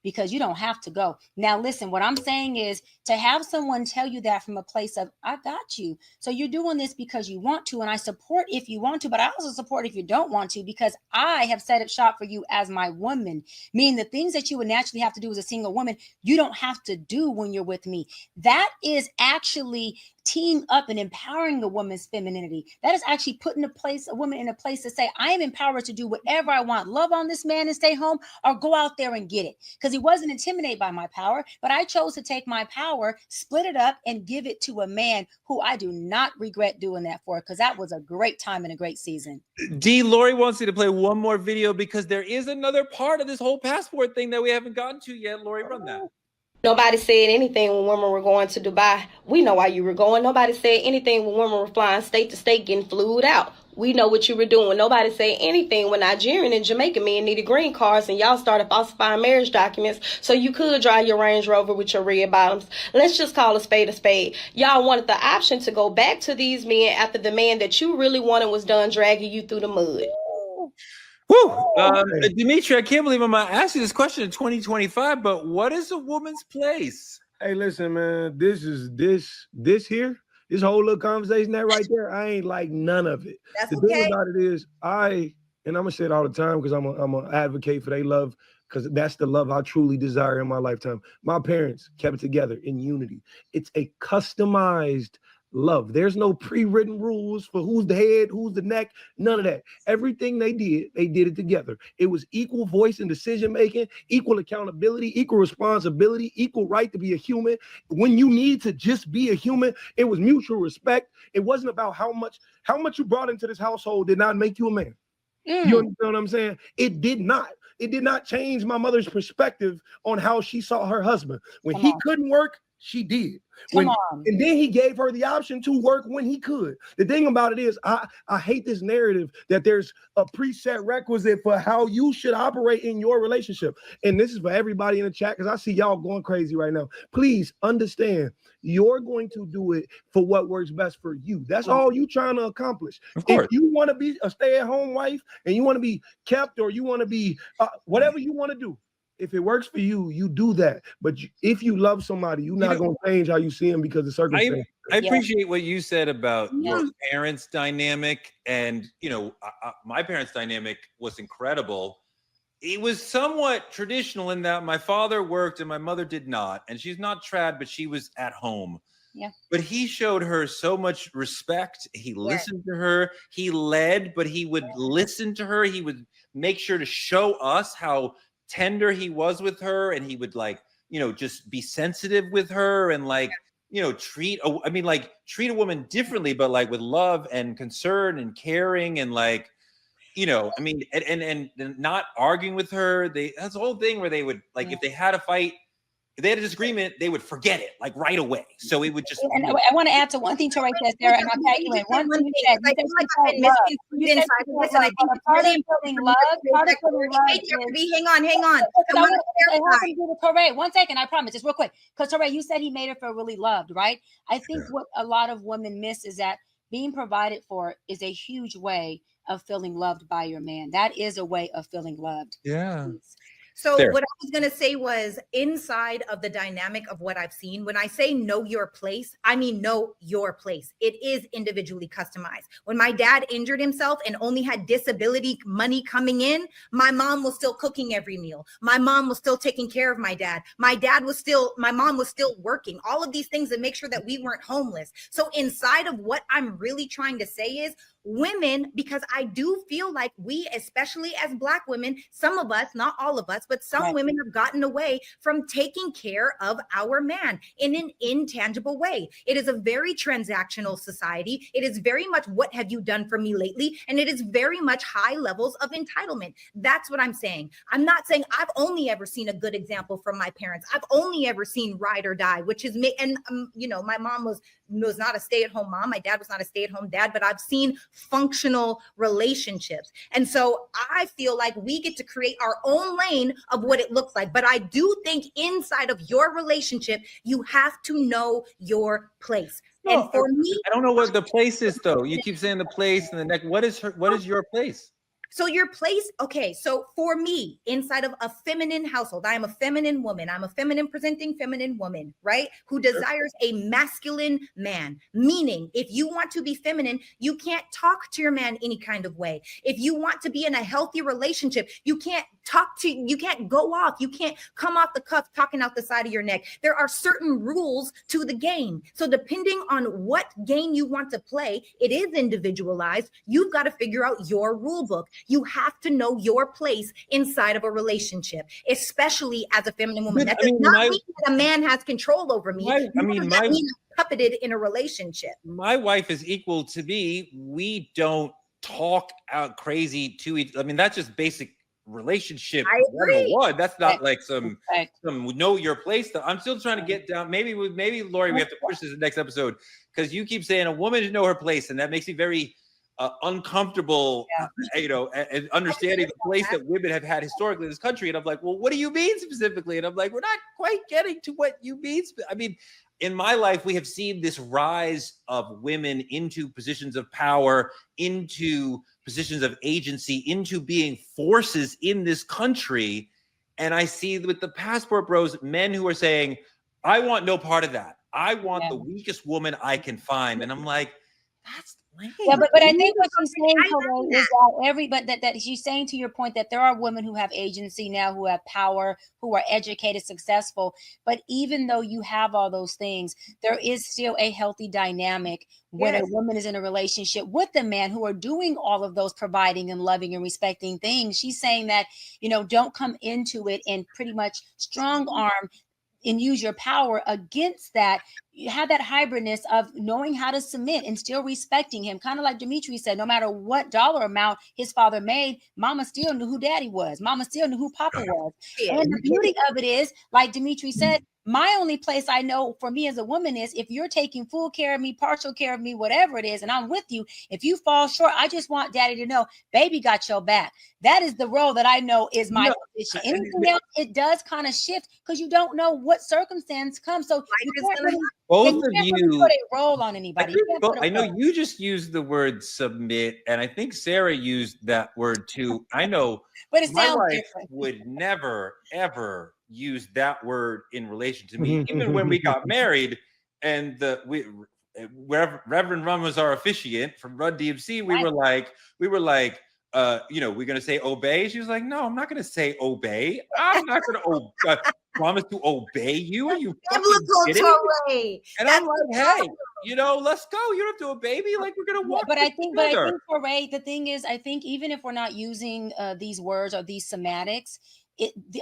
because you don't have to go. Now, listen, what I'm saying is to have someone tell you that from a place of, I got you. So you're doing this because you want to, and I support if you want to, but I also support if you don't want to, because I have set up shop for you as my woman, meaning the things that you would naturally have to do as a single woman, you don't have to do when you're with me. That is actually teeing up and empowering a woman's femininity. That is actually putting a woman in a place to say, I am empowered to do whatever I want. Love on this man and stay home, or go out there and get it. Because he wasn't intimidated by my power, but I chose to take my power, split it up, and give it to a man who I do not regret doing that for, because that was a great time and a great season. D, Lori wants you to play one more video because there is another part of this whole passport thing that we haven't gotten to yet. Lori, run that. Nobody said anything when women were going to Dubai. We know why you were going. Nobody said anything when women were flying state to state getting flued out. We know what you were doing. Nobody said anything when Nigerian and Jamaican men needed green cards and y'all started falsifying marriage documents so you could drive your Range Rover with your red bottoms. Let's just call a spade a spade. Y'all wanted the option to go back to these men after the man that you really wanted was done dragging you through the mud. Woo! Dimitri, I can't believe I'm going to ask you this question in 2025, but what is a woman's place? Hey, listen, man, this whole little conversation that right there, I ain't like none of it. That's the thing about it is, and I'm gonna say it all the time because I'm a advocate for their love, because that's the love I truly desire in my lifetime. My parents kept it together in unity. It's a customized love. There's no pre-written rules for who's the head, who's the neck, none of that. Everything they did it together. It was equal voice and decision making, equal accountability, equal responsibility, equal right to be a human. When you need to just be a human, it was mutual respect. It wasn't about how much you brought into this household did not make you a man. You understand what I'm saying? It did not. It did not change my mother's perspective on how she saw her husband. When he couldn't work, she did. And then he gave her the option to work when he could. The thing about it is, I hate this narrative that there's a preset requisite for how you should operate in your relationship. And this is for everybody in the chat, because I see y'all going crazy right now. Please understand, you're going to do it for what works best for you. That's all you trying to accomplish. If you want to be a stay-at-home wife and you want to be kept, or you want to be whatever you want to do, if it works for you, you do that. But if you love somebody, you're not going to change how you see them because of circumstances. I appreciate what you said about your parents' dynamic. And, my parents' dynamic was incredible. It was somewhat traditional in that my father worked and my mother did not. And she's not trad, but she was at home. Yeah. But he showed her so much respect. He listened to her. He led, but he would listen to her. He would make sure to show us how tender he was with her, and he would just be sensitive with her and treat a woman differently, but with love and concern and caring and and not arguing with her. That's the whole thing where they would if they had a fight, if they had a disagreement, they would forget it right away. So it would just. And I want to add to one thing Torrey said, Sarah, and I'll tag you in. One thing you said, hang on. Torrey, 1 second, I promise, just real quick. Because Torrey, you said he made her feel really loved, right? I think what a lot of women miss is that being provided for is a huge way of feeling loved by your man. That is a way of feeling loved. Yeah. So what I was going to say was, inside of the dynamic of what I've seen, when I say know your place, I mean know your place. It is individually customized. When my dad injured himself and only had disability money coming in, my mom was still cooking every meal. My mom was still taking care of my dad. My mom was still working. All of these things to make sure that we weren't homeless. So inside of what I'm really trying to say is, women, because I do feel like we, especially as Black women, some of us, not all of us, but some women have gotten away from taking care of our man in an intangible way. It is a very transactional society. It is very much, what have you done for me lately? And it is very much high levels of entitlement. That's what I'm saying. I'm not saying I've only ever seen a good example from my parents. I've only ever seen ride or die, which is me. And, my mom was not a stay-at-home mom. My dad was not a stay-at-home dad, but I've seen functional relationships. And so I feel like we get to create our own lane of what it looks like. But I do think inside of your relationship, you have to know your place. No, and for me, I don't know what the place is though. You keep saying the place and the next. What is your place? So your place, okay, so for me, inside of a feminine household, I am a feminine woman. I'm a feminine presenting feminine woman, right? Who desires a masculine man. Meaning, if you want to be feminine, you can't talk to your man any kind of way. If you want to be in a healthy relationship, you can't go off. You can't come off the cuff talking out the side of your neck. There are certain rules to the game. So depending on what game you want to play, it is individualized. You've got to figure out your rule book. You have to know your place inside of a relationship, especially as a feminine woman. That does not mean that a man has control over me. I'm puppeted in a relationship. My wife is equal to me. We don't talk out crazy to each. I mean, that's just basic relationship 101. That's not like some know your place stuff. I'm still trying to get down. Maybe Lori, we have to push this in the next episode because you keep saying a woman should know her place, and that makes me very uncomfortable, and understanding the place that women have had historically in this country. And I'm like, well, what do you mean specifically? And I'm like, we're not quite getting to what you mean. I mean, in my life, we have seen this rise of women into positions of power, into positions of agency, into being forces in this country. And I see with the passport bros, men who are saying, I want no part of that. I want the weakest woman I can find. And I'm like, that's lame. Yeah, but I think what she's saying is that that she's saying, to your point, that there are women who have agency now, who have power, who are educated, successful. But even though you have all those things, there is still a healthy dynamic when a woman is in a relationship with a man who are doing all of those providing and loving and respecting things. She's saying that, don't come into it and pretty much strong arm and use your power against that. You have that hybridness of knowing how to submit and still respecting him. Kind of like Dimitri said, no matter what dollar amount his father made, mama still knew who daddy was. Mama still knew who papa was. And the beauty of it is, like Dimitri said, my only place I know for me as a woman is if you're taking full care of me, partial care of me, whatever it is, and I'm with you, if you fall short, I just want daddy to know, baby got your back. That is the role that I know is my position. Anything else, it does kind of shift because you don't know what circumstance comes. So you can't really, both of you put a role on anybody. I know you just used the word submit, and I think Sarah used that word too. I know, but it my sounds wife different. would never ever use that word in relation to me. Even when we got married, and Reverend Rum was our officiant from Run DMC, we were like, we're going to say obey. She was like, no, I'm not going to say obey. I'm not going to promise to obey you. Are you fucking kidding me? And I'm like, hey, let's go. You don't have to obey me. Like, we're going to walk. But I think, for Ray, the thing is, I think even if we're not using these words or these semantics,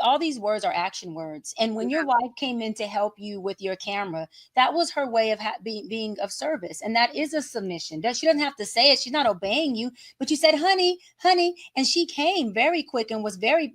all these words are action words. And when your wife came in to help you with your camera, that was her way of being of service. And that is a submission. She doesn't have to say it. She's not obeying you, but you said, honey, and she came very quick and was very,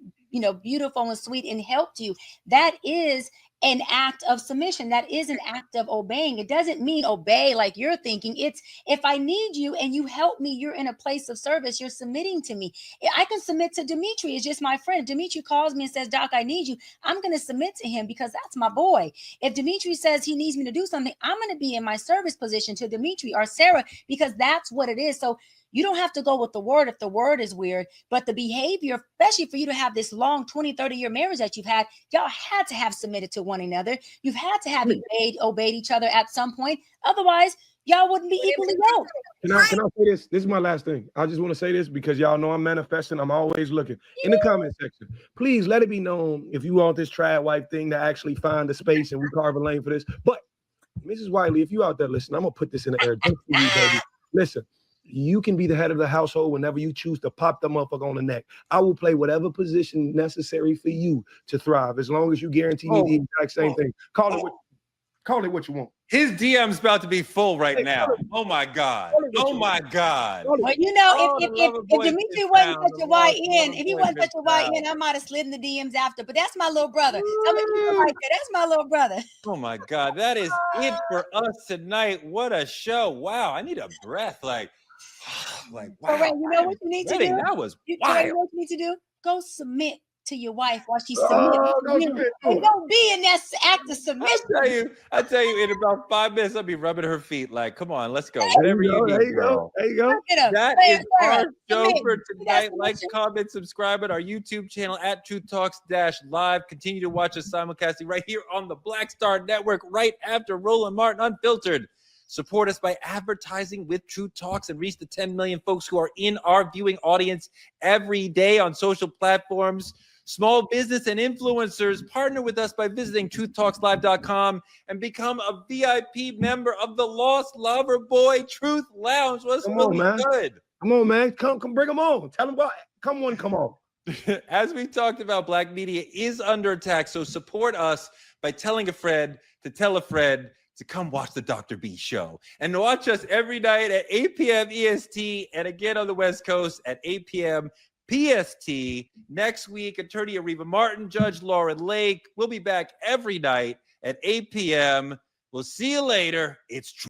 beautiful and sweet and helped you. That is an act of submission. That is an act of obeying. It doesn't mean obey like you're thinking. It's if I need you and you help me, you're in a place of service, you're submitting to me. I can submit to Dimitri. It's just my friend. Dimitri calls me and says, Doc, I need you. I'm going to submit to him because that's my boy. If Dimitri says he needs me to do something, I'm going to be in my service position to Dimitri or Sarah because that's what it is. So you don't have to go with the word if the word is weird, but the behavior, especially for you to have this long 20, 30-year marriage that you've had, y'all had to have submitted to one another. You've had to have obeyed each other at some point. Otherwise, y'all wouldn't be equally yoked. Can I say this? This is my last thing. I just want to say this because y'all know I'm manifesting. I'm always looking in the comment section. Please let it be known if you want this trad wife thing to actually find a space and we carve a lane for this. But Mrs. Wiley, if you out there listening, I'm going to put this in the air just for you, baby. Listen. You can be the head of the household whenever you choose to pop the motherfucker on the neck. I will play whatever position necessary for you to thrive, as long as you guarantee me the exact same thing. Call it what you want. His DM's about to be full right now. Oh my God. Oh my God. Well, if Dimitri wasn't such a YN, if he wasn't such a YN, I might have slid in the DMs after. But that's my little brother. That's my little brother. Oh my God. That is it for us tonight. What a show. Wow. I need a breath. Like, wow. So, Ray, you know what you need to do? That was You wild. know what you need to do? Go submit to your wife while she's submitting to you. And don't be in that act of submission. I tell you, in about 5 minutes, I'll be rubbing her feet. Like, come on, let's go. Whatever you need, there you girl. go. There you go. That is our show for tonight. Like, comment, subscribe at our YouTube channel at Truth Talks -Live. Continue to watch us simulcasting right here on the Black Star Network right after Roland Martin Unfiltered. Support us by advertising with Truth Talks and reach the 10 million folks who are in our viewing audience every day on social platforms. Small business and influencers, partner with us by visiting truthtalkslive.com and become a VIP member of the Lost Lover Boy Truth Lounge. What's really good? Come on, man. Come bring them on. Tell them what. Come on. As we talked about, Black media is under attack. So support us by telling a friend to tell a friend to come watch the Dr. B show and watch us every night at 8 p.m. EST and again on the West Coast at 8 p.m. PST. Next week, Attorney Ariva Martin, Judge Lauren Lake. We'll be back every night at 8 p.m. We'll see you later. It's